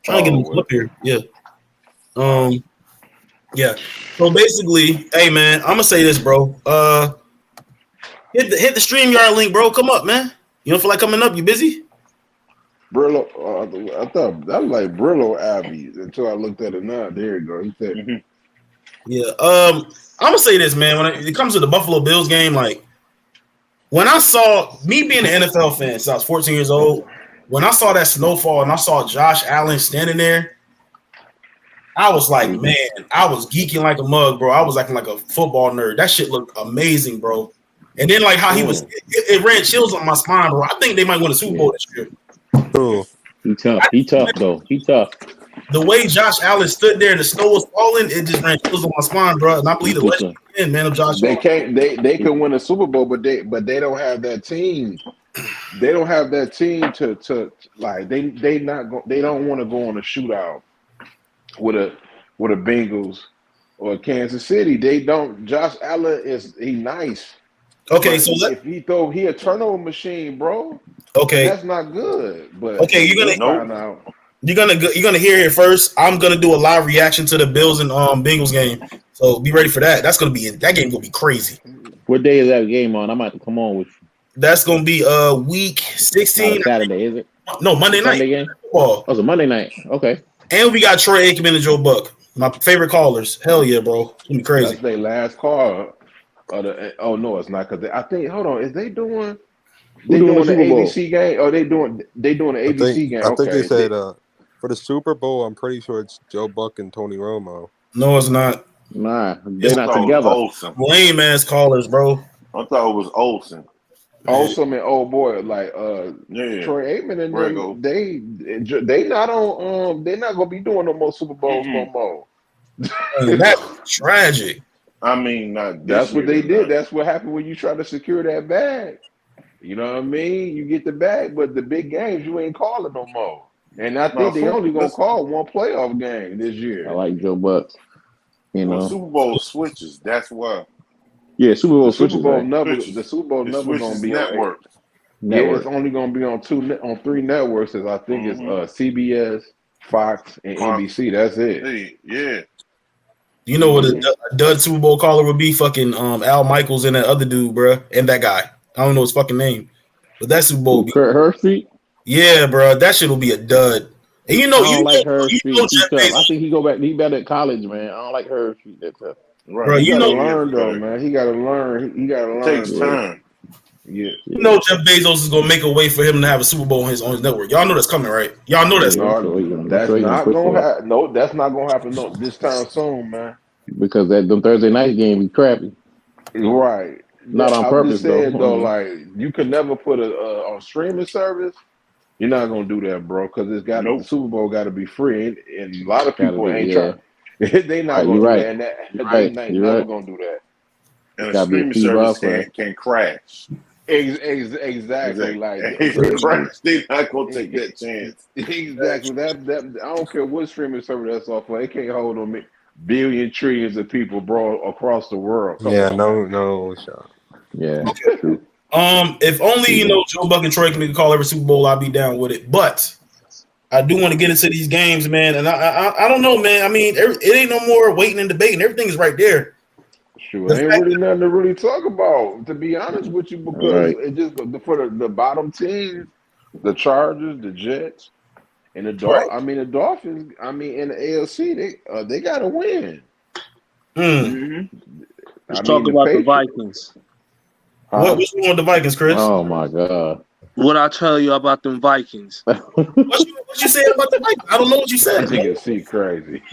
Trying to get him up here. Yeah. Yeah. So basically, hey man, I'm gonna say this, bro. Hit the StreamYard link, bro. Come up, man. You don't feel like coming up? You busy? Brillo, I thought that was like Brillo Abbey until I looked at it now. There you go. He said, Yeah. I'm gonna say this, man. When it comes to the Buffalo Bills game, like when I saw me being an NFL fan since I was 14 years old, when I saw that snowfall and I saw Josh Allen standing there, I was like, man, I was geeking like a mug, bro. I was acting like a football nerd. That shit looked amazing, bro. And then like how he was, it ran chills on my spine, bro. I think they might win a Super Bowl this year. Cool. He tough though. He tough. The way Josh Allen stood there and the snow was falling, it just ran chills on my spine, bro. And I believe the legend in, man, of Josh Allen. They can win a Super Bowl, but they don't have that team. They don't have that team to like they don't want to go on a shootout with a Bengals or Kansas City. They don't. Josh Allen he nice. Okay, but so if he a turnover machine, bro. Okay, that's not good. But okay, you're gonna hear it first. I'm gonna do a live reaction to the Bills and Bengals game. So be ready for that. That game gonna be crazy. What day is that game on? I'm about to come on with you. That's gonna be week 16. Saturday, is it? No, Monday night. Game? Oh, it's a Monday night. Okay. And we got Troy Aikman and Joe Buck, my favorite callers. Hell yeah, bro. It's gonna be crazy. That's their last call. Oh no, it's not because I think. Hold on, is they doing? They doing the ABC game? Or they doing the ABC game? I think they said for the Super Bowl. I'm pretty sure it's Joe Buck and Tony Romo. No, it's not. Nah, they're not together. Lame ass callers, bro. I thought it was Olsen. Olsen and old boy like Troy Aikman and them, they not on they're not gonna be doing no more Super Bowls no more. That's tragic. I mean, that's what they did. That's what happened when you try to secure that bag. You know what I mean? You get the bag, but the big games you ain't calling no more. And I think they only gonna call one playoff game this year. I like Joe Buck. You know, Super Bowl switches. That's why. Yeah, Super Bowl switches. Super Bowl never Switches gonna be network. Yeah, it's only gonna be on 3 networks. As I think it's CBS, Fox, and NBC. That's it. Yeah. You know what a dud Super Bowl caller would be? Fucking Al Michaels and that other dude, bro, and that guy. I don't know his fucking name, but that Super Bowl. Kurt Hershey. Yeah, bro, that shit will be a dud. And you know, I don't like Hershey. Jeff Bezos. I think he go back. He better at college, man. I don't like Hershey. That tough. Right, bro. You gotta learn though, man. He gotta learn. He gotta learn. It takes time. Yeah. You know, Jeff Bezos is gonna make a way for him to have a Super Bowl on his network. Y'all know that's coming, right? Y'all know that's coming. That's not gonna happen. No, that's not gonna happen. No, this time soon, man. Because them Thursday night game be crappy. Right. Not on purpose, though. Like you could never put a streaming service. You're not gonna do that, bro. Because it's got the Super Bowl got to be free, and a lot of people ain't trying. They not gonna do that. And they never gonna do that. And a streaming service can crash. Exactly. Like they're not gonna take that chance. Exactly. That I don't care what streaming service that's off for. They can't hold on billion trillions of people, bro, across the world. No shot. Yeah. True. If only Joe Buck and Troy can call every Super Bowl, I'd be down with it. But I do want to get into these games, man. And I don't know, man. I mean, it ain't no more waiting and debating. Everything is right there. Sure, ain't really nothing to really talk about, to be honest with you, because it just for the bottom teams, the Chargers, the Jets, and the Dolphins. I mean, the Dolphins. I mean, in the AFC, they got to win. Let's talk about the Vikings. What's wrong with the Vikings, Chris? Oh my God! What I tell you about them Vikings? What you said about the Vikings? I don't know what you said. I think it's crazy.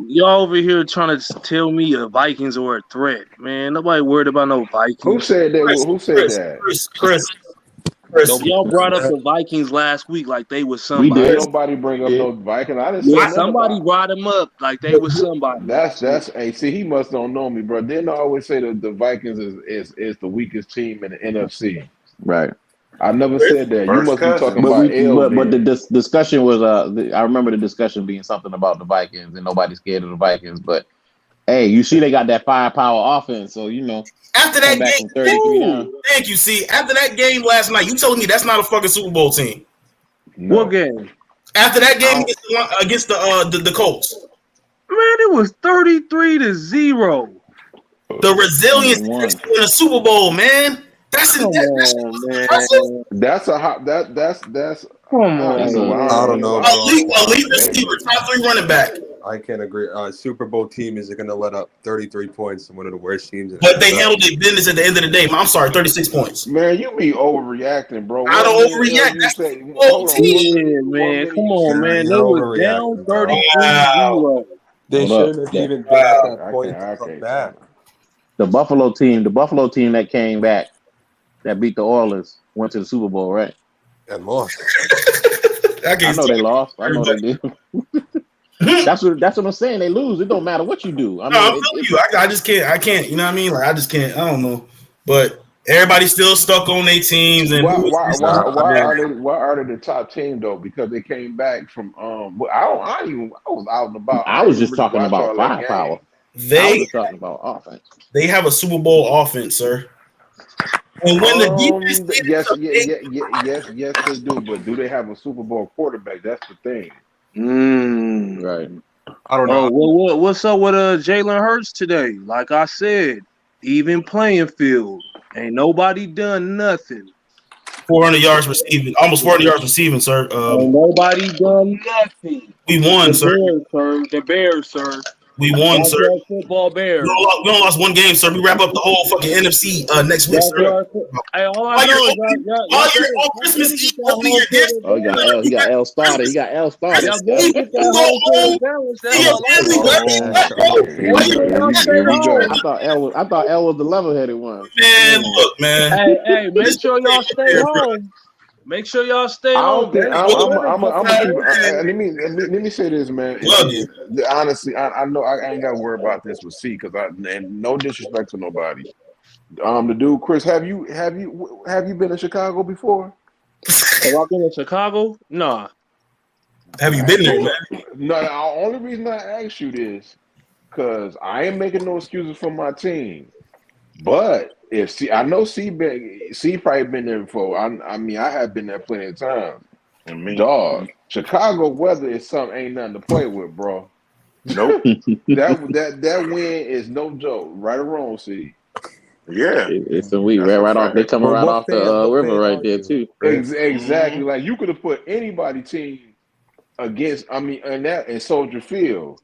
Y'all over here trying to tell me the Vikings are a threat, man. Nobody worried about no Vikings. Who said that? Who said that? Chris. Y'all brought up the Vikings last week like they was somebody. We did. Nobody bring up no Vikings. I didn't say somebody brought them up like they was somebody. That's hey, see, he must don't know me, bro. Didn't I always say that the Vikings is the weakest team in the NFC? Right. I never said that. You must be talking about but the discussion was I remember the discussion being something about the Vikings and nobody's scared of the Vikings. But hey, you see they got that firepower offense, so after that game, 33 down. Thank you. See, after that game last night, you telling me that's not a fucking Super Bowl team? No. What game? After that game against the Colts, man, it was 33-0. The resilience in a Super Bowl, man. That's impressive. That's a hot. That's. Come on. I don't know. Elite receiver, top 3 running back. I can't agree. Super Bowl team is going to let up 33 points to one of the worst teams. But they handled their business at the end of the day. I'm sorry, 36 points. Man, you be overreacting, bro. I don't overreact. That's the whole team. Man, come on, man. They was down 33-0. They shouldn't have even been at that point to come back. The Buffalo team that came back, that beat the Oilers, went to the Super Bowl, right? And lost. I know they lost. I know they did. That's what I'm saying. They lose. It don't matter what you do. I mean, I just can't. I can't. You know what I mean? Like I just can't. I don't know. But everybody's still stuck on their teams. And why are they the top team though? Because they came back from. I was out and about. I was just talking about firepower. I was talking about offense. They have a Super Bowl offense, sir. And when the defense yes, they do. But do they have a Super Bowl quarterback? That's the thing. Right. I don't know. What's up with Jalen Hurts today? Like I said, even playing field. Ain't nobody done nothing. 400 yards receiving, almost 400 yards receiving, sir. Ain't nobody done nothing. We won, sir. The Bears, sir. We won, sir. Football Bears. We only lost one game, sir. We wrap up the whole fucking NFC next week, sir. Hey, all I know is on Christmas Eve, opening your gifts. Oh, he got L started. He got L started. I thought L was the level-headed one. Man, look, man. Hey, make sure y'all stay home. Make sure y'all stay home. Let me say this, man. Honestly, I know I ain't got to worry about this with C because no disrespect to nobody. The dude, Chris, have you been to Chicago before? Have I been in Chicago? Nah. Have you been there, man? No, the only reason I asked you this, because I ain't making no excuses for my team. But I know C probably been there before. I mean, I have been there plenty of times. And me, Dog, Chicago weather is something ain't nothing to play with, bro. nope. that win is no joke, right or wrong, C. Yeah, It's a week that's a right off. They fact. coming right off the river fan right are there you, too. Chris? Exactly. Like you could have put anybody team against. I mean, in Soldier Field.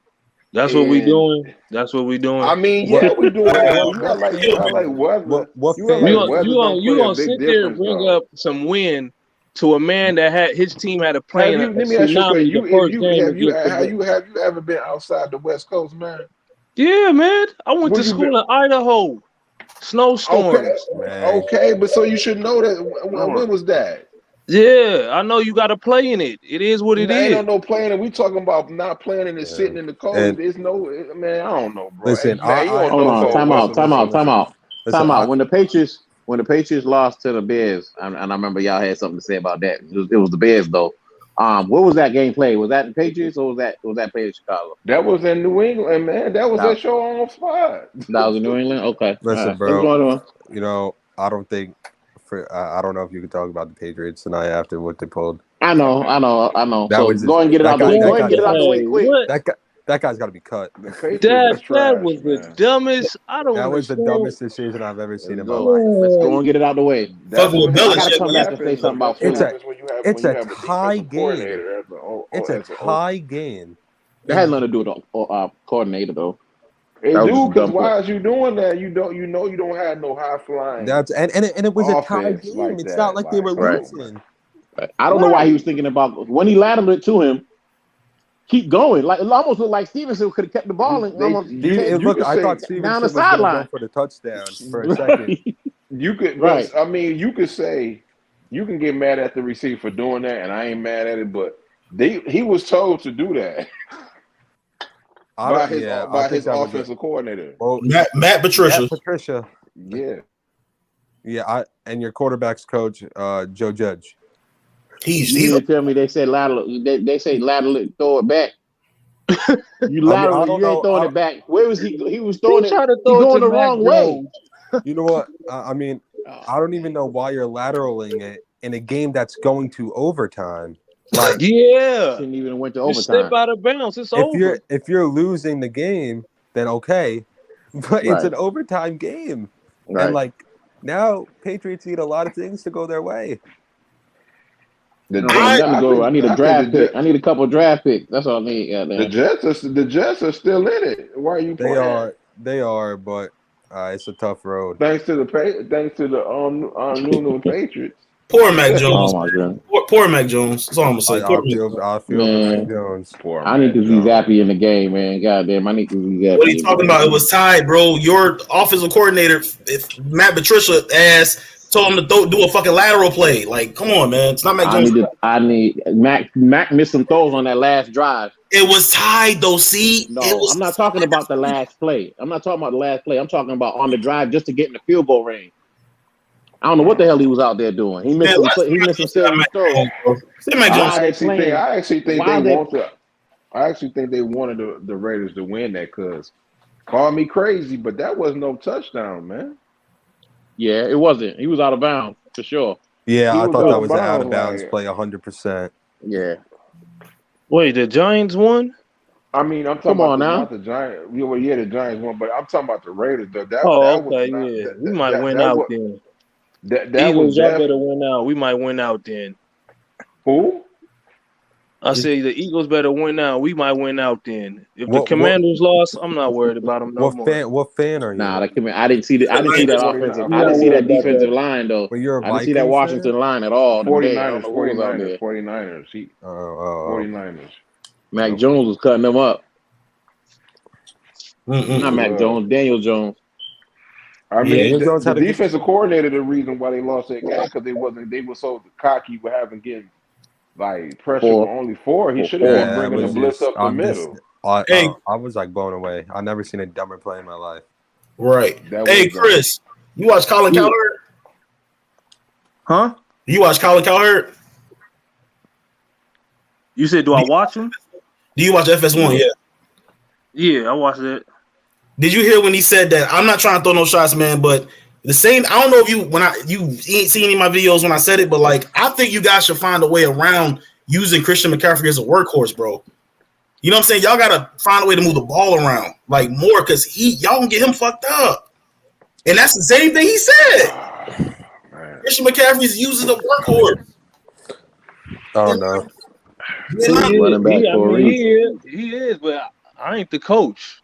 That's what we doing. That's what we doing. I mean, yeah, we doing that. What You got like weather. what You got fan? like weather don't You play a gonna big sit there and difference, bring though. up some win to a man that had his team had a Have plane you? a Let me ask you a question. tsunami the first game Have against the. you ever been outside the West Coast, man? Yeah, man. I went Where to you been? school in Idaho. Snowstorms. Okay, but so you should know that. Hold When on. was that? Yeah, I know you got to play in it. It is what it Ain't is. no playing. We talking about not playing and sitting in the cold. And There's no man. I don't know, bro. listen, Hey, man, you don't Hold know on, cold time out, weather, time bro. out, time out, listen, time out. When the Patriots lost to the Bears, and I remember y'all had something to say about that. It was the Bears though. What was that game played? Was that the Patriots or was that played in Chicago? That was in New England, man. That was That, at your own spot. that was in New England. Okay, listen, all right. bro. What's going on? You know, I don't think I don't know if you could talk about the Patriots tonight after what they pulled. I know. That So was just go ahead and get it out the way. Go ahead and get it out the way Hey, quick. what? That guy's got to be cut. The Patriots That is trash, was the man. dumbest. I don't That was the understand. dumbest decision I've ever seen in my Go. life. Let's go and get it out the way. That's Fucking with what I gotta Belichick, come back and say happens. something about That's what Philly. happens when you have It's a a tie defensive game. coordinator. It's a tie game. That has nothing to do with the coordinator though. It That was do, just a because dumb play. why is you doing that? You don't have no high flying That's and it was a tie offense game. like It's that. not like they were Right. losing. I don't know why he was thinking about when he lateral it to him. Keep going. Like it almost looked like Stevenson could have kept the ball and almost I thought Stevenson down the was going to go sideline for the touchdown for a second. You could, Right. but I mean, you could say you can get mad at the receiver for doing that, and I ain't mad at it. But he was told to do that by his offensive coordinator. Well, Matt Patricia. Matt Patricia. Yeah. And your quarterback's coach, Joe Judge. He's You tell me they said lateral. They say lateral it, throw it back. You lateral, you ain't throwing it back. Where was he? He was throwing it. He going the wrong way. You know what? I mean, I don't even know why you're lateraling it in a game that's going to overtime. Like, yeah, shouldn't even went to you overtime. step out of bounds. It's over. If you're losing the game, then okay, but it's an overtime game, and like now Patriots need a lot of things to go their way. I need a draft pick. I need a couple draft picks. That's all I need. The Jets are still in it. Why are you playing? They are, but it's a tough road. Thanks to the New England Patriots. Poor Mac Jones. Oh my god. Poor Mac Jones. That's all I'm gonna say. I feel Mac Jones. I need to see Zappy in the game, man. Goddamn, I need to see Zappy. What are you talking about? It was tied, bro. Your offensive coordinator, if Matt Patricia told him to do a fucking lateral play. Like, come on, man. It's not Mac Jones. I need Mac missed some throws on that last drive. It was tied though. See, no, I'm not talking about the last play. I'm talking about on the drive just to get in the field goal range. I don't know what the hell he was out there doing. He missed some serious throws. I actually think they wanted the Raiders to win that, because call me crazy, but that was no touchdown, man. Yeah, it wasn't. He was out of bounds for sure. Yeah, I thought that was an out of bounds play 100%. Yeah. Wait, the Giants won? I mean, I'm talking about not the Giants. Yeah, the Giants won, but I'm talking about the Raiders. We might win out then. Eagles, y'all better win out. We might win out then. Who? I say the Eagles better win out. We might win out then. If the Commanders lost, I'm not worried about them no more. What fan are you? Nah, I didn't see that offensive. I didn't see that defensive line though. I didn't see that Washington line at all. 49ers. 49ers. Mac Jones was cutting them up. Not Mac Jones, Daniel Jones. I mean, the defensive coordinator, the reason why they lost that game, because they were so cocky with having getting like pressure for only 4. He should have been bringing the blitz up the middle. I was like blown away. I've never seen a dumber play in my life. Right. Hey, Chris. You watch Colin Cowherd? Huh? You watch Colin Cowherd? You said, do I watch him? Do you watch FS1? Yeah. Yeah, I watched it. Did you hear when he said that? I'm not trying to throw no shots, man, but the same. I don't know if you ain't seen any of my videos when I said it, but like I think you guys should find a way around using Christian McCaffrey as a workhorse, bro. You know what I'm saying? Y'all gotta find a way to move the ball around like more because y'all gonna get him fucked up. And that's the same thing he said. Christian McCaffrey's using the workhorse. Oh no. He is, but I ain't the coach.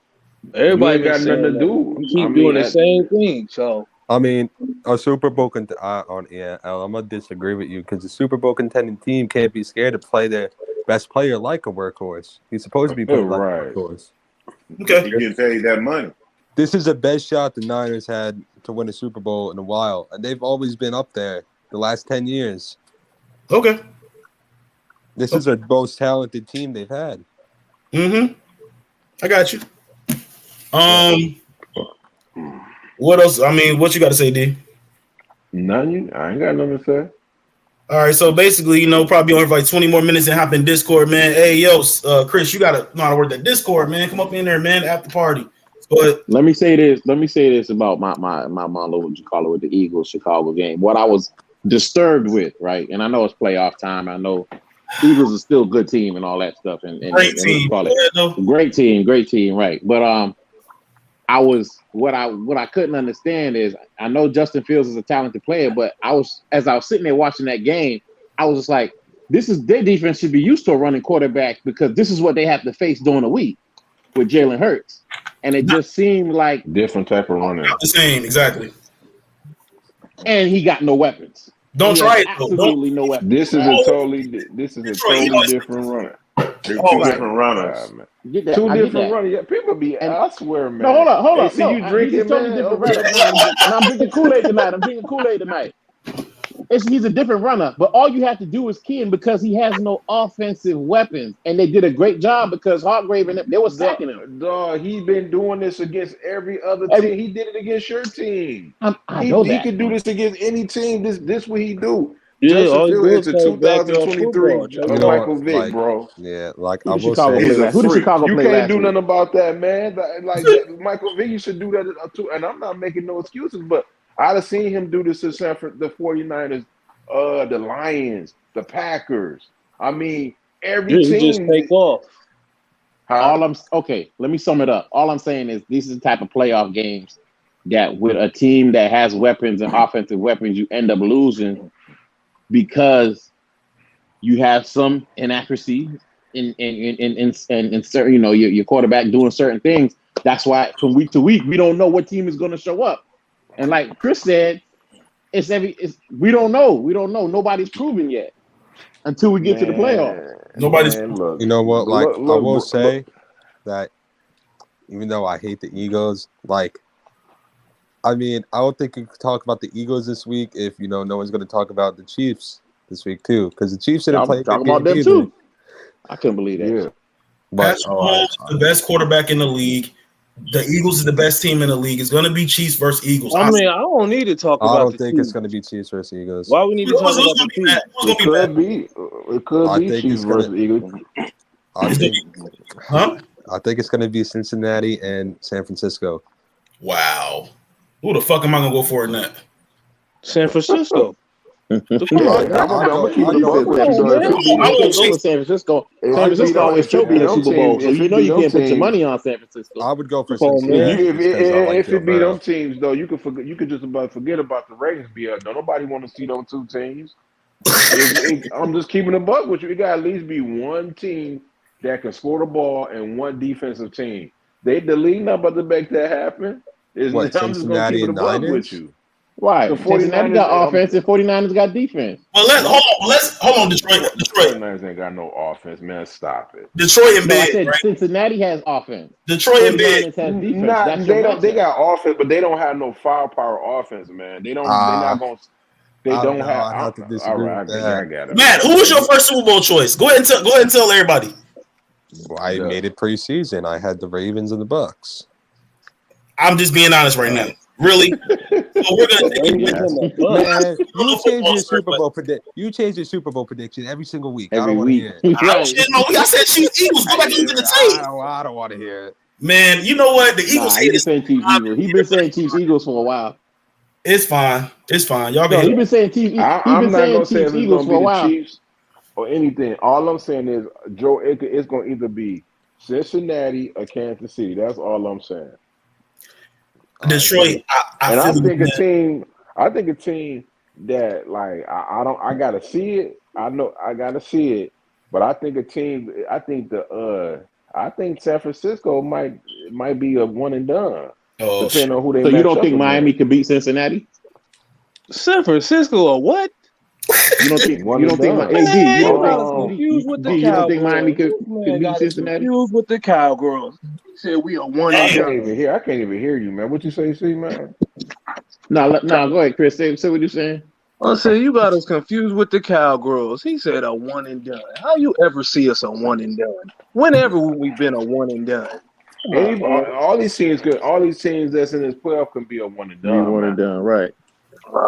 Everybody got nothing to do. You keep doing the same thing. So I mean, a Super Bowl I'm gonna disagree with you because the Super Bowl contending team can't be scared to play their best player like a workhorse. He's supposed to be played like a workhorse. Okay, you get paid that money. This is the best shot the Niners had to win a Super Bowl in a while, and they've always been up there the last 10 years. Okay. This is the most talented team they've had. Mm-hmm. I got you. What else? I mean, what you got to say, D? Nothing. I ain't got nothing to say. All right, so basically, probably on for like 20 more minutes and hop in Discord, man. Hey, yo, Chris, you gotta know how to work that Discord, man. Come up in there, man, after party. But let me say this about my monologue, what you call it, with the Eagles Chicago game. What I was disturbed with, right? And I know it's playoff time. I know Eagles is still a good team and all that stuff. And great team, great team, right? But what I couldn't understand is I know Justin Fields is a talented player, but as I was sitting there watching that game, I was just like, their defense should be used to a running quarterback because this is what they have to face during the week with Jalen Hurts. And it just seemed like different type of running. Not the same, exactly. And he got no weapons. Don't try it. Absolutely no weapons. This is a totally different runner. Two different runners. Two different runners. Yeah, people be. I swear, man. No, hold on. See you drinking, man. And I'm drinking Kool-Aid tonight. He's a different runner, but all you have to do is key him because he has no offensive weapons, and they did a great job because Hargrave and they were sacking him. Dog, he's been doing this against every other team. He did it against your team. I know that. He could do this against any team. This what he do. Yeah, it's a 2023 Michael Vick, bro. Yeah, like I will say, who did Chicago play? You can't do nothing about that, man. Michael Vick, you should do that too. And I'm not making no excuses, but I'd have seen him do this to the 49ers, the Lions, the Packers. I mean, every team just take off. Let me sum it up. All I'm saying is these are the type of playoff games that with a team that has weapons and offensive weapons, you end up losing because you have some inaccuracy in certain, your quarterback doing certain things. That's why from week to week we don't know what team is going to show up. And like Chris said, we don't know. We don't know. Nobody's proven yet until we get to the playoffs. Nobody's. You know what? Like I will say that even though I hate the Eagles, I don't think you could talk about the Eagles this week if no one's going to talk about the Chiefs this week too, because the Chiefs didn't play. Talk about them too. I couldn't believe that. Yeah. But the best quarterback in the league. The Eagles is the best team in the league. It's going to be Chiefs versus Eagles. I don't need to talk about. I don't think it's going to be Chiefs versus Eagles. Why we need to talk about the Chiefs? It could be Chiefs versus Eagles. I think it's going to be Cincinnati and San Francisco. Wow. Who the fuck am I going to go for in that? San Francisco. I'm gonna keep it going. San Francisco. San Francisco always choking in the Super Bowl, so you can't put your money on San Francisco. I would go for Cincinnati. If it be them teams, though, you could just about forget about the Ravens. Nobody want to see those two teams. I'm just keeping a buck with you. It got to at least be one team that can score the ball and one defensive team. The league not about to make that happen. I'm just gonna keep it a buck with you. Right. The 49ers got offense and 49ers got defense. Well, hold on, Detroit. 49ers ain't got no offense, man. Stop it. Detroit and big. I said right? Cincinnati has offense. Detroit and big. They got offense, but they don't have no firepower offense, man. They don't. They're not going. They don't have. I have to disagree. All right, I got it. Matt, who was your first Super Bowl choice? Go ahead and tell everybody. Well, I made it preseason. I had the Ravens and the Bucks. I'm just being honest right now. Really? So we're gonna take Bengals it. in the bus. Man, you change football, your sir, Super but- Bowl You change your Super Bowl prediction every single week. I Every don't want to week. hear it. I don't shit, no, I said Chiefs Eagles. Go back and look at the tape. I don't want to hear it. Man, you know what? The Eagles Nah, he been haters. saying Chiefs Eagles. He been saying Chiefs Eagles for a while. It's fine. It's fine. Y'all No, can he been saying Chiefs. He I'm been not saying gonna say Chiefs if it's Eagles gonna for a be the while. Chiefs or anything. All I'm saying is it's gonna either be Cincinnati or Kansas City. That's all I'm saying. Detroit. I And feel I think you, a team that like I gotta see it. I know I gotta see it, but I think I think San Francisco might be a one and done, Oh, depending on who they So you match don't up think Miami against. could beat Cincinnati? San Francisco or what? You don't think? One You and don't think? done. Hey, D, you Man, don't you got think? us confused with the You don't think Miami Cowgirls. could This man beat got us Cincinnati? confused with the Cowgirls. He said we are one I and can't done. even hear. I can't even hear you, man. What you say, see, man? No, go ahead, Chris. Say what you're saying. I said you got us confused with the Cowgirls. He said a one and done. How you ever see us a one and done? Whenever we been a one and done? Come on, man. All these teams could. All these teams that's in this playoff can be a one and Be done, one man. and done, right?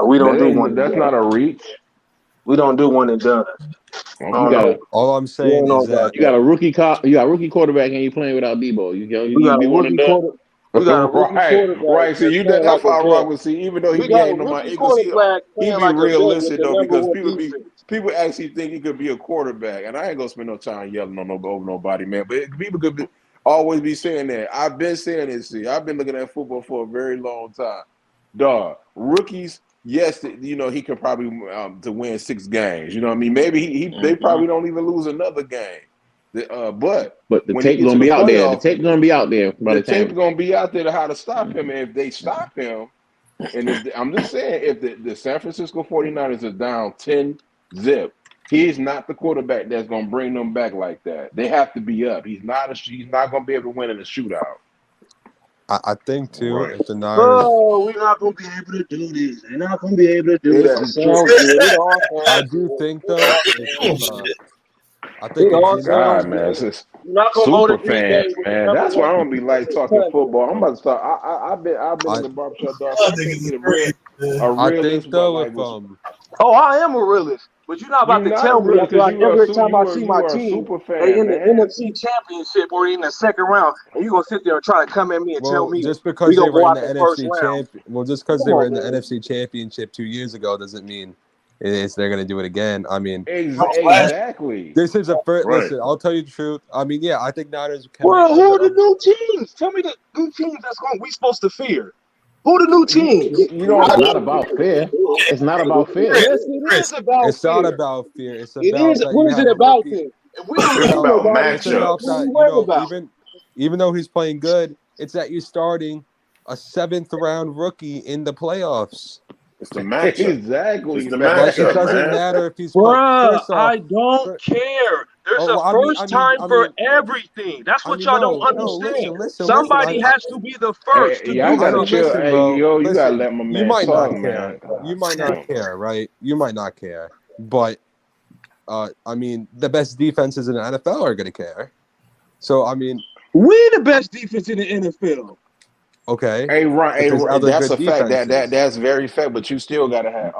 We don't do one and That's done. not a reach. We don't do one and done. Okay. All I'm You saying don't know is about that You got a rookie quarterback, and you playing without Debo. We You got a be one and rookie done. quarter. We got a rookie quarterback right. See, that's you playing that's like a why I rock vet. with. See, even though he We be got a hating on my rookie Eagles, quarterback he playing be like a vet with realistic the though number because one defense. people actually think he could be a quarterback, and I ain't gonna spend no time yelling on over nobody, man. But people could always be saying that. I've been saying this. See, I've been looking at football for a very long time. Dog, rookies. Yes, you know he could probably to win 6 games. You know what I mean? Maybe they probably don't even lose another game. But the when he tape gets gonna to the be out there. The playoffs, tape gonna be out there by the the tape's time. gonna be out there to how to stop him. And if they stop him, and I'm just saying, if the San Francisco 49ers are down 10-0, he's not the quarterback that's gonna bring them back like that. They have to be up. He's not gonna be able to win in a shootout. I think too, Right. if the Niners, We're not gonna be able to do this. They're not gonna be able to do It that. is Sounds good. It all I sounds do good. think though, Oh shit. I think It if all Geno, sounds God, man, good. it's just You're not gonna go to super Green Bay fans, with the man. number That's why I one don't be like defensive talking country. football. I'm about to start. I've been I in the barbershop, dog. So Y'all I can't niggas be is crazy, man. a I realist, think but though like if Oh, I am a realist, but you're not you're about to not a tell me realist after because every time I see my you are a team, super they fan, in the man. NFC Championship or in the second round, and you're gonna sit there and try to come at me and tell well, me just we because they gonna were go in out the the first NFC round. just because Come they were on, in the man. NFC Championship 2 years ago doesn't mean they're going to do it again. I mean, Exactly. this is a first. Right. Listen, I'll tell you the truth. I mean, yeah, I think Niners can be a Well, little who are bit the up. new teams? Tell me the new teams we supposed to fear. Who the new teams? You don't It's have not to. about fear. Okay, It's not about fear. Chris, Yes, it Chris, is about It's not fear. about fear. It's It about is. that What you is it have a about rookie. then? If we don't It's kill about nobody, It's about matchups. what are that you worried about? even though he's playing good, it's that you're starting a 7th-round rookie in the playoffs. It's the matchup. Exactly, It's the man. Like it matchup, doesn't man. matter if he's playing. Bruh, First off, I don't care. There's a I first time for mean, everything. That's what y'all don't no. understand. Listen. Somebody has to be the first to Y'all do gotta something. chill. Listen, Hey, bro. yo, you gotta Listen. let my You man might talk, not care. man. You might Damn. not care, right? You might not care, but I mean, the best defenses in the NFL are gonna care. So I mean, We the best defense in the NFL. okay. Hey, Ron. But there's other That's good a fact. defenses. That's very fact. But you still gotta have.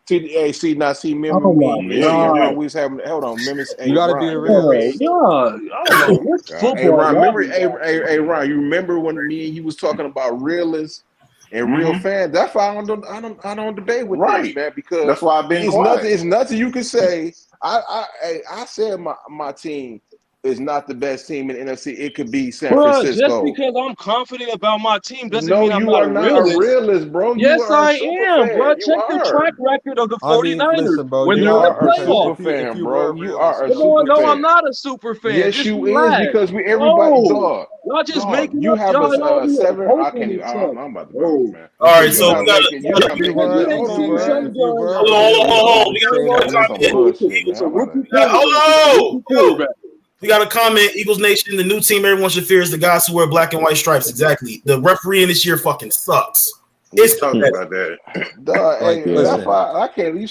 Remember Oh my me and God. Ron. We was having. Hold on, remember? You Hey, got to be Ron. a Remember? realist. Yeah, I don't know. What's Hey, football? Ron. Y'all Remember? be watching. Hey, Ron. You remember when me and you was talking about realists and real Mm-hmm. fans? That's why I don't debate with this, Right. man. Because That's why I've been it's quiet. nothing you can say. I said my team is not the best team in the NFC. It could be San Bruh, just Francisco. because I'm confident about my team doesn't No, mean I'm you not are a not a realist. realist, bro. You Yes, are a I super am, bro. fan. You Check the are. track record of the I mean, 49ers listen, bro. when You they're in the are are a okay. playoffs. super If fan, you bro. were a You realist, are a Come though. on, super no, I'm fan. not a super fan. Yes, Just you is relax. because everybody, No, dog. y'all just Dog, making you up. have Y'all don't a be 7. I hoping can't and even. stuff. I'm about to bounce, Oh, man. All right, okay, You're so not y'all. making. You're not If you making. were, Ain't Hold if on, you seen were, man. some if you guns. were hold a on, hold on, realist, hold I on. We would got say one that. That's some comment. bullshit, It's man. a I'm about rookie to. quarterback. It's a rookie quarterback. We got a comment. Eagles Nation, the new team everyone should fear is the guys who wear black and white stripes. Exactly. The refereeing this year fucking sucks. We It's talked pathetic. about that. Dog, Like, hey, that's listen, why I can't. You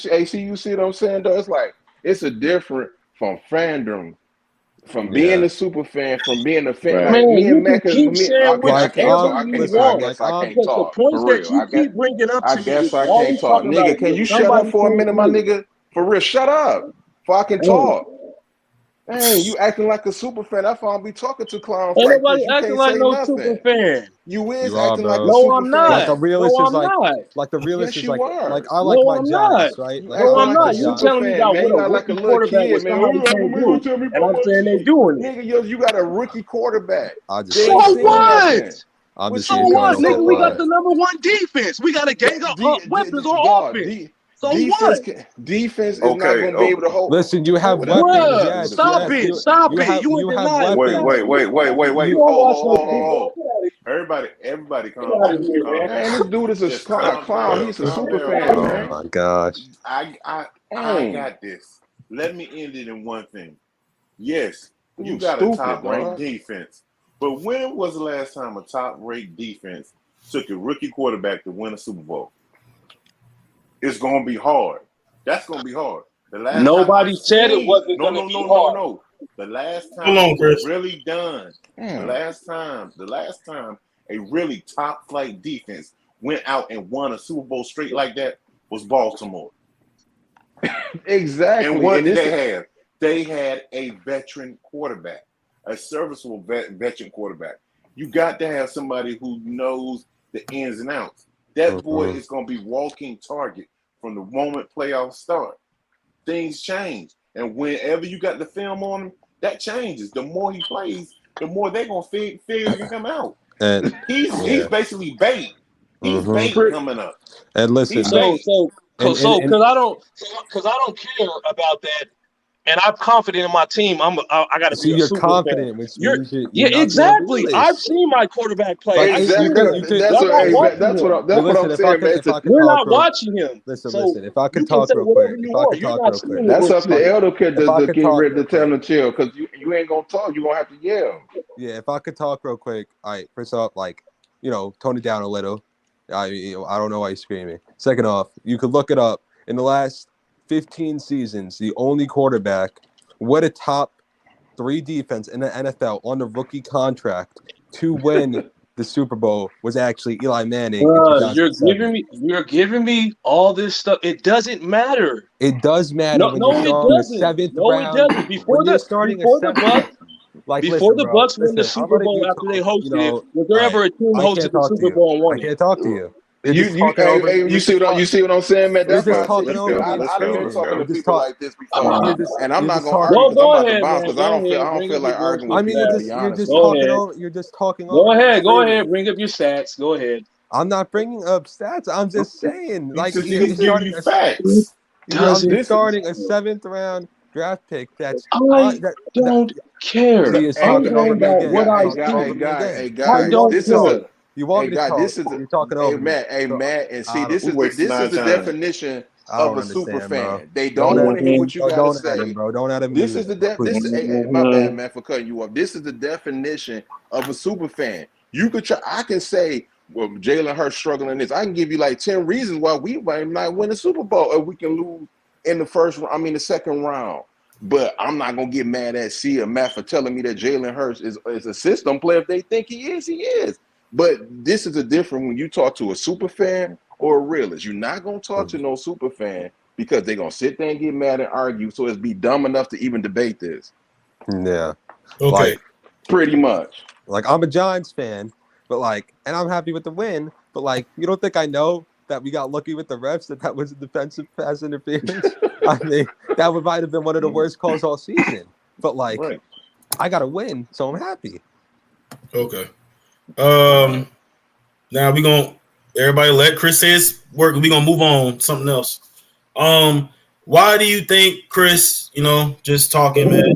see what I'm saying, though? It's like it's a different from fandom from being a super fan, from being a fan, Right. like Man, me you and can Mac, cause keep me, saying okay, I can't whatever talk. I you can't. I want. guess I can't Because the talk points for that real. you keep bringing up I to me guess is I can't always talk, talking about nigga. Can what you shut up somebody for a can't minute, my do. nigga? For real, shut up. Before I can Hey, talk. Dang, you acting like a super fan. That's why I be talking to clowns ain't like nobody this. You acting can't like say no super nothing. fan. You is You are, acting like a bro. No, super I'm not. Like a fan. realist No, is I'm not. like the realist Yes, is you like are. I like No, my I'm not. Giants, right? You Like No, I acting I'm like like my a not. You Giants. super telling me fan, about man. what You a got like a rookie little quarterback, kid, what man. somebody can't You do, tell me and about I'm my saying they team. doing it. Nigga, you got a rookie quarterback. I just They So say ain't it's seen fun. what? nothing. I'm just So here Nigga, going what, off the nigga? We got fly. the number one defense. We got a gang of weapons on dog, offense. So defense what? defense is not Okay. gonna be Oh, able to Listen, you have hold whatever you want weapons. to Bruh, say with Yes, it, stop yes. man. it. Stop You it. have You in you have denial. wait, weapons. wait, wait, wait, wait, You wait. You don't Ho, watch ho, no ho, ho, football. ho. Everybody, Get calm out of down. here, Calm man. down. Man, this dude is Just a calm clown. down. He's a Calm super down for fan, a Oh minute. man. my gosh. I Dang, got this. Let me end it in one thing. Yes, you dude, got a stupid, top-ranked dog. defense, but when was the last time a top-ranked defense took a rookie quarterback to win a Super Bowl? It's gonna be hard. That's gonna be hard. The last time I Nobody said it seen, wasn't no, going to no, be no, no, hard. no. The last Hold time on, it was Chris. really done, the Damn. last time a really top-flight defense went out and won a Super Bowl straight like that was Baltimore. And Exactly. what And did this they have? They had a veteran quarterback, a serviceable veteran quarterback. You got to have somebody who knows the ins and outs. That boy Mhm. is going to be walking target from the moment playoffs start. Things change. And whenever you got the film on him, that changes. The more he plays, the more they're going to figure him out. And He's yeah. basically bait. He's hmm bait coming up. And He's listen, So, bait. and because I don't care about that, and I'm confident in my team. I got to be see, a you're super fan. confident, which means you're Yeah, not being exactly. I've realistic. seen my quarterback play. Like I've you seen could him. you could that's Y'all what not hey, man, watching him. well what listen, I'm saying, man. if I could You're talk not real watching him. So listen, if I could you can talk say real whatever quick, you if I want. could You're talk not real seeing quick. it That's with up to Like me. elder kid if I the could kid talk ready real to tell quick. him to chill because you ain't gonna talk, you gonna have to yell. Yeah, if I could talk real quick. All right, first off, like, tone it down a little. I don't know why you're screaming. Second off, you could look it up. In the last 15 seasons, the only quarterback with a top 3 defense in the NFL on the rookie contract to win the Super Bowl was actually Eli Manning in You're 2007. giving me all this stuff. It doesn't matter. It does matter No, when you're no, it starting a doesn't. seventh No, it round. doesn't. When you're starting a seventh round. Like, Before listen, the bro. Bucks win the Listen, I'm Super letting Bowl you after they talk. hosted it, was there All right. ever a team I hosted can't the talk to Super you. Bowl and I won it? can't talk to you. You're just You talking over. you You're see just what you see what I'm saying, man? You're That's why just I say talking you over feel me. You're I done been screaming. talking to You're just people talking. like this before. And I'm You're not just gonna talking. argue because I'm Go about to ahead, bounce man. because I Go don't ahead. feel Bring up like your arguing bullshit with I mean, people, to stats. be you're honest just with Go you. talking ahead. over. You're just talking over Go me. You're ahead. Go ahead. screaming. Bring up your stats. Go ahead. I'm not bringing up stats. I'm just saying, He's like, just you're giving starting you a. It facts. You're doesn't. This is starting a 7th round draft pick. That's I that. don't care. See, it's I'm talking over talking me about again. what You're I talking over see. me again. I You guys, want me don't to this is talk? care. a You want me to guy, talk? this is You're talking over me. So Matt, and see, I don't. We wasting this is our the time. definition I of don't a super understand, bro. fan. They Don't don't add want to him hear in. what you Oh, gotta don't add him, say. bro. Don't add him in This is either, the bro. Please. my bad, man, for cutting you up. This is the definition of a super fan. You could try. I can say, well, Jalen Hurts struggling this. I can give you like 10 reasons why we might not win the Super Bowl, or we can lose in the second round. But I'm not gonna get mad at C or Matt for telling me that Jalen Hurts is a system player. If they think he is. But this is a different when you talk to a super fan or a realist. You're not gonna talk to no super fan because they're gonna sit there and get mad and argue. So it's be dumb enough to even debate this. Yeah. Okay. Pretty much. Like I'm a Giants fan, but and I'm happy with the win. But you don't think I know that we got lucky with the refs that was a defensive pass interference? I mean, that might have been one of the worst calls all season. But Right. I got to win, so I'm happy. Okay. Now everybody let Chris say his work. We're gonna move on to something else. Why do you think, Chris? Just talking, man,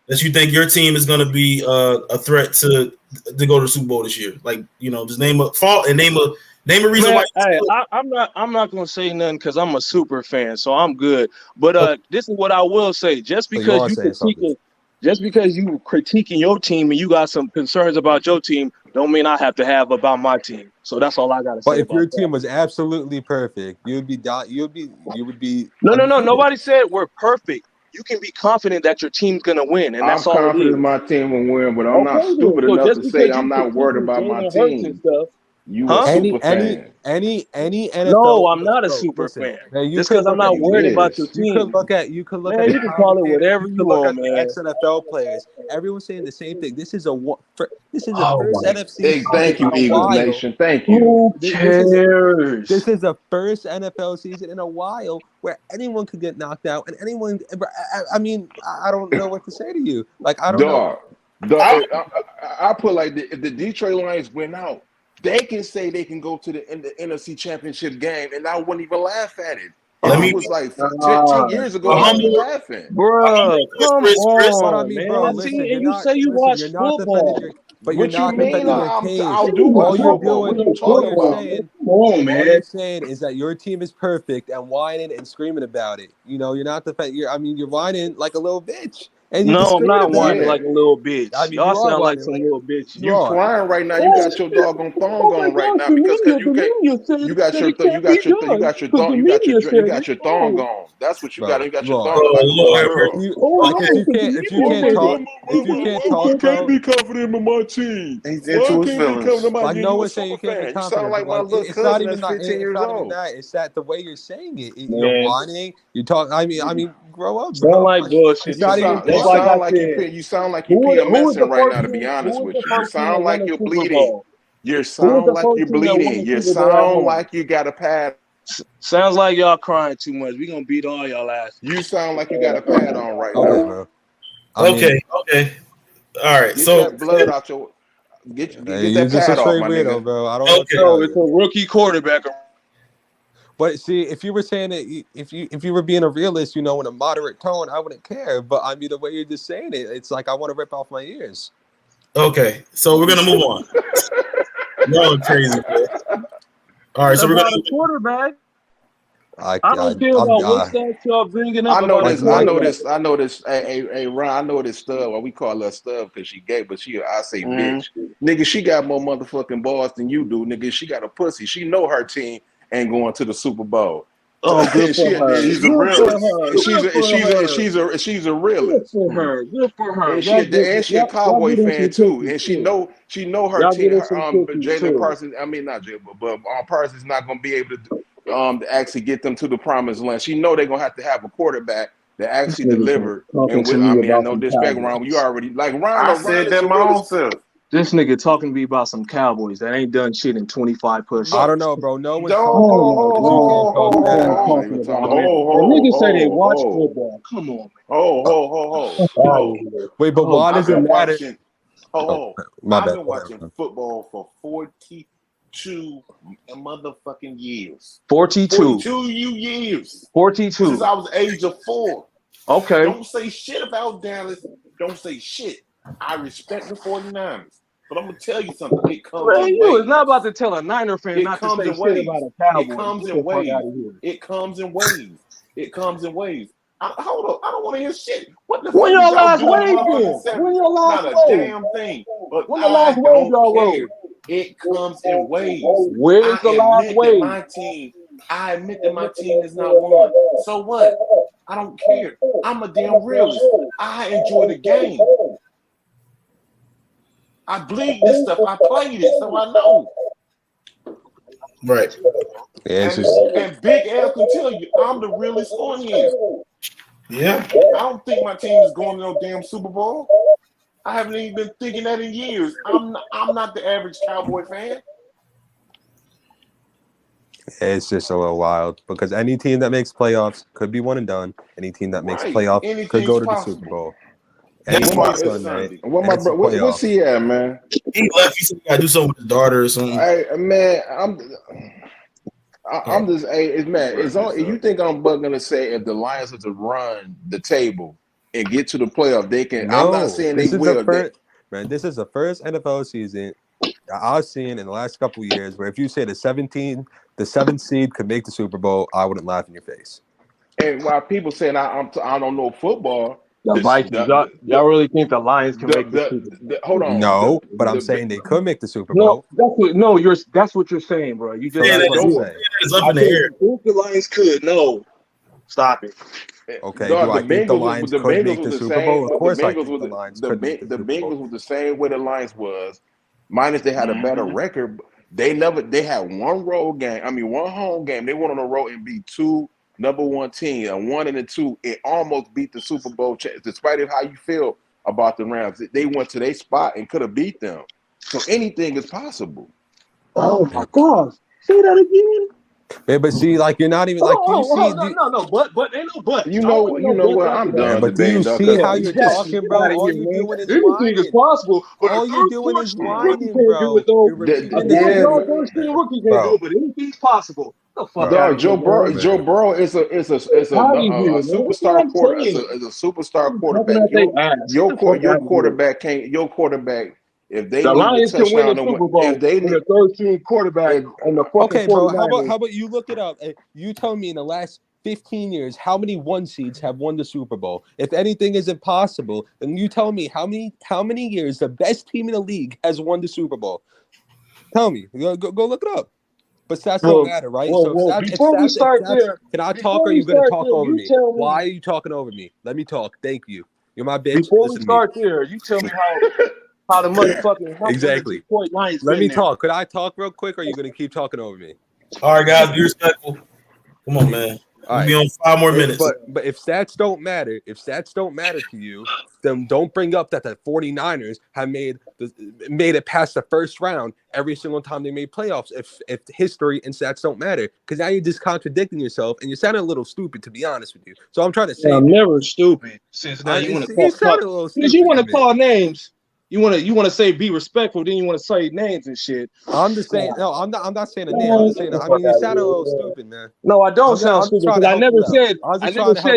that you think your team is gonna be a threat to go to the Super Bowl this year? Just name a fault and name a reason Man, why. hey, I'm not gonna say nothing because I'm a super fan, so I'm good. But this is what I will say: just So you because are saying something. just because you critiquing your team and you got some concerns about your team, don't mean I have to have about my team. So that's all I gotta But say if your about that. team was absolutely perfect, you would be No. undefeated. Nobody said we're perfect. you can be confident that your team's gonna win, and that's I'm all it is. confident my team will win, but I'm not stupid So enough just to say because I'm you not worried about my Jalen Hurts and team. stuff, You a super fan. Any NFL. no, I'm not a Bro, super listen, fan. man, Just because I'm not You worried about your is. You could team, look at the man, you can call it whatever commentators. You you could look want, at the man. ex-NFL players. Everyone's saying the same thing. This is the Oh first my NFC season Thank you, in a Eagles while. Nation. Thank you. Who This is cares? the first NFL season in a while where anyone could get knocked out and anyone. I mean, I don't know what to say to you. Like, I don't know. I put like if the Detroit Lions win out, they can say they can go to the NFC Championship game, and I wouldn't even laugh at it. If it was like 10 years ago, I'd be laughing. Bruh, come Chris, But I on, mean, man. bro, See, listen, and you say you watch you're not football. defending but you're What you not mean? defending your case. I'll do All watch you're football. doing, What are you all talking you're about? saying, Come on, man. all you're saying is that your team is perfect and whining and screaming about it. You know, you're not defending. You're whining like a little bitch, and you're No, I'm screaming not about whining it. like a little bitch. I mean, Y'all you are sound like whining some like little bitches. you You are. crying right now. You got your doggone thong on right now because you got your thong on. That's what you got. Bro, You got your bro, thong like a little Lord, girl. if you can't talk, bro, be confident in my team. He's into his feelings. like no one's saying you can't be You sound confident, like but my like little it's not cousin even that's that. 15 It's years not even old. that. It's that the way you're saying it. You're Man. whining. You talk. I mean, grow up, Sound bro. like bullshit. It's not even. That's like I said. You sound like you Who is the PMSing right now. first To be team? honest Who is with the you, you first team to sound win like a you're Super bleeding. Bowl? You Who is sound the like first you're team that won bleeding. a You Super Bowl at sound home? like you got a pad. Sounds like y'all crying too much. We gonna beat all y'all asses. You sound like you got a pad on right Okay, now. bro. I mean, okay. All right. Get So that blood out your. Get you're that just a pad off, straight my weirdo, nigga. bro. I don't know what to okay. tell No, it's a you. rookie quarterback. But see, if you were saying that, if you were being a realist, in a moderate tone, I wouldn't care. But I mean, the way you're just saying it, it's like I want to rip off my ears. Okay. So we're gonna move on. Y'all are crazy, man. All right. So we're About gonna. a quarterback. I don't care about what stats y'all bringing up. I know about this. a I know quarterback. this. I know this. Hey, Ron. I know this stud. Well, we call her stud because she gay, but I say bitch. Nigga, she got more motherfucking balls than you do. Nigga, she got a pussy. She know her team ain't going to the Super Bowl. Oh, good for her. She's a Good realist. for her. She's Good for her. she's a Good realist. for her. Good for her. And Y'all she a y'all Cowboy get in fan some too. cookies And too. she know her Y'all team. get in some cookies Jalen too. Parsons. I mean not Jalen, but Parsons not going to be able to actually get them to the promised land. She know they're going to have a quarterback that This actually nigga delivered. talking And to with, me I mean, about no some disrespect, Ron. You Cowboys. already like I Ron said is that a my own realist. self. This nigga talking to me about some Cowboys that ain't done shit in 25 push I ups. don't know, bro. No one's Don't talking Oh about my it because you can't god, talk you back. done don't talking even talk about to me. it. And niggas say they watch football. Come on, man. Wait, but why I've does it been matter? watching. Oh, Oh, my I've bad. been watching football for 42 motherfucking years. 42. 42 years. Since 42. I was age of 4. Okay. Don't say shit about Dallas. Don't say shit. I respect the 49ers. But I'm going to tell you something. It comes Man, in you waves. is not about to tell a Niner fan It not to comes say in shit about waves. a Cowboy. It comes Get in the fuck waves. out of here. It comes in waves. It comes in waves. Hold on. I don't want to hear shit. What the When fuck your did y'all last do in the wave motherfucking then? When 70s? your last Not a wave? damn thing. But When the last I wave don't y'all care. rode? It comes in waves. Where's the last wave? I admit that my team has not won. So what? I don't care. I'm a damn realist. I enjoy the game. I bleed this stuff. I played it, so I know. Right. Yeah, And Big L can tell you, I'm the realest on here. Yeah. I don't think my team is going to no damn Super Bowl. I haven't even been thinking that in years. I'm not the average Cowboy fan. it's just a little wild because any team that makes playoffs could be one and done. Any team that makes playoffs could Anything's go to the possible. Super Bowl. That's Any why Sunday. What And my it's the bro? What's playoffs. he at, man? he left. He said he gotta do something with his daughter or something. Man, I'm just it's all you think I'm gonna say if the Lions are to run the table and get to the playoff, they can. I'm not saying they will. This is the first NFL season I've seen in the last couple of years where if you say the 7th seed could make the Super Bowl, I wouldn't laugh in your face. And while people saying I don't know football, The Vikings. Y'all really think the Lions can make the Super Bowl? Hold on. No, but I'm saying they could make the Super Bowl. That's what you're saying, bro. You just Yeah, that's what I'm saying. it's up in the air. think the Lions could. No. Stop it. Okay, Dog, do I think the Lions could make the Super Bowl? Of course, I think the Lions could make the Super Bowl. Bengals was the same way the Lions was, minus they had a better record. They had one road game. I mean, one home game. They went on the road and beat two number one teams, a 1 and a 2. It almost beat the Super Bowl. Despite of how you feel about the Rams, they went to their spot and could have beat them. So anything is possible. Oh my gosh! Say that again. Yeah, but see, like you're not even like. Do you see? No, but ain't no but. You know what? I'm done. But do you see how you're talking, bro? All you're doing is whining. Anything is possible. All you're doing is whining, bro. Rookie can't do it, but anything's possible. Dog, Joe Burrow is a superstar quarterback. Your quarterback. If they the Lions can win the Super Bowl, if they need a 13 quarterback on the fucking okay, bro. How about you look it up? You tell me in the last 15 years how many 1 seeds have won the Super Bowl? If anything is impossible, then you tell me how many years the best team in the league has won the Super Bowl. Tell me. Go look it up. But stats don't matter, right? Before we start there, can I talk or are you going to talk over me? Why are you talking over me? Let me talk. Thank you. You're my bitch. Before we start there, you tell me how the motherfucking exactly. Lions let me talk. Could I talk real quick, or are you gonna keep talking over me? All right, guys, be respectful. Come on, man. We'll be on 5 more minutes. But if stats don't matter, to you, then don't bring up that the 49ers have made it past the first round every single time they made playoffs. If history and stats don't matter, because now you're just contradicting yourself, and you're sounding a little stupid, to be honest with you. So I'm trying to say, I'm never stupid. Since now you want to call names. You want to say be respectful, then you want to say names and shit. I'm just saying. No, I'm not saying a name. I'm saying. I mean, you sound a little stupid, man. No, I don't sound stupid because I never said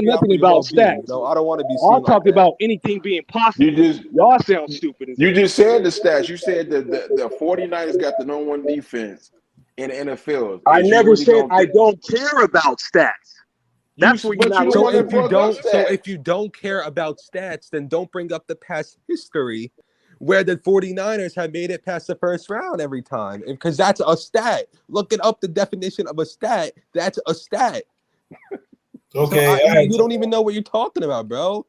nothing about stats. No, I don't want to be. I talked about anything being possible. Y'all sound stupid. You just said the stats. You said that the 49ers got the number 1 defense in the NFL. I never said I don't care about stats. That's what you're not. So if you don't care about stats, then don't bring up the past history where the 49ers have made it past the first round every time. Because that's a stat. Looking up the definition of a stat, that's a stat. Okay. So you don't even know what you're talking about, bro.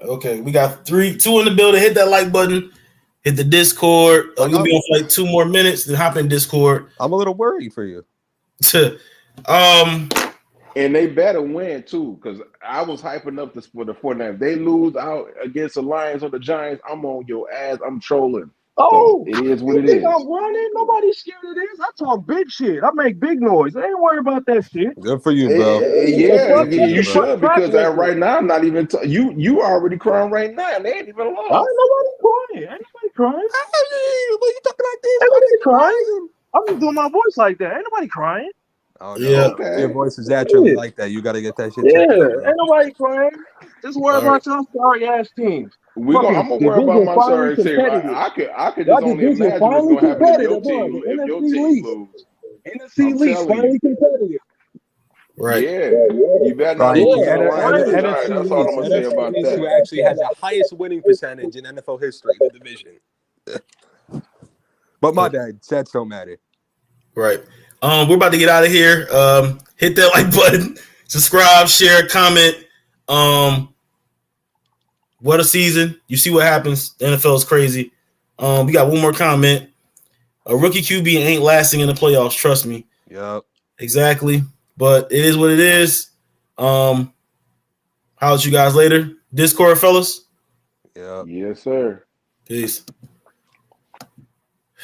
Okay, we got 2 in the building. Hit that like button. Hit the Discord. We'll be on for like 2 more minutes. Then hop in Discord. I'm a little worried for you. And they better win too, because I was hyping up for the 49ers. They lose out against the Lions or the Giants, I'm on your ass. I'm trolling. Oh, so it is what it is. I'm running. Nobody's scared of this. I talk big shit. I make big noise. I ain't worried about that shit. Good for you, bro. You should, because right now I'm not even. You already crying right now. They ain't even lost. Ain't nobody crying. Ain't nobody crying. What you talking like this? Ain't nobody crying. I'm just doing my voice like that. Ain't nobody crying. Oh, no. Yeah, okay. Your voice is naturally like that. You got to get that shit checked out, ain't nobody crying. Just worry about your sorry ass teams. I'm gonna worry about my sorry team. I could just only imagine what's gonna happen if your team lose. NFC least finally competitive. Right. Yeah. You better not lose. That's all I'm gonna say about that. Who actually has the highest winning percentage in NFL history in the division. But my bad. Stats don't matter. Right. We're about to get out of here. Hit that like button, subscribe, share, comment. What a season. You see what happens. The NFL is crazy. We got one more comment. A rookie QB ain't lasting in the playoffs, trust me. Yep. Exactly. But it is what it is. Holler at you guys later. Discord, fellas. Yeah. Yes, sir. Peace.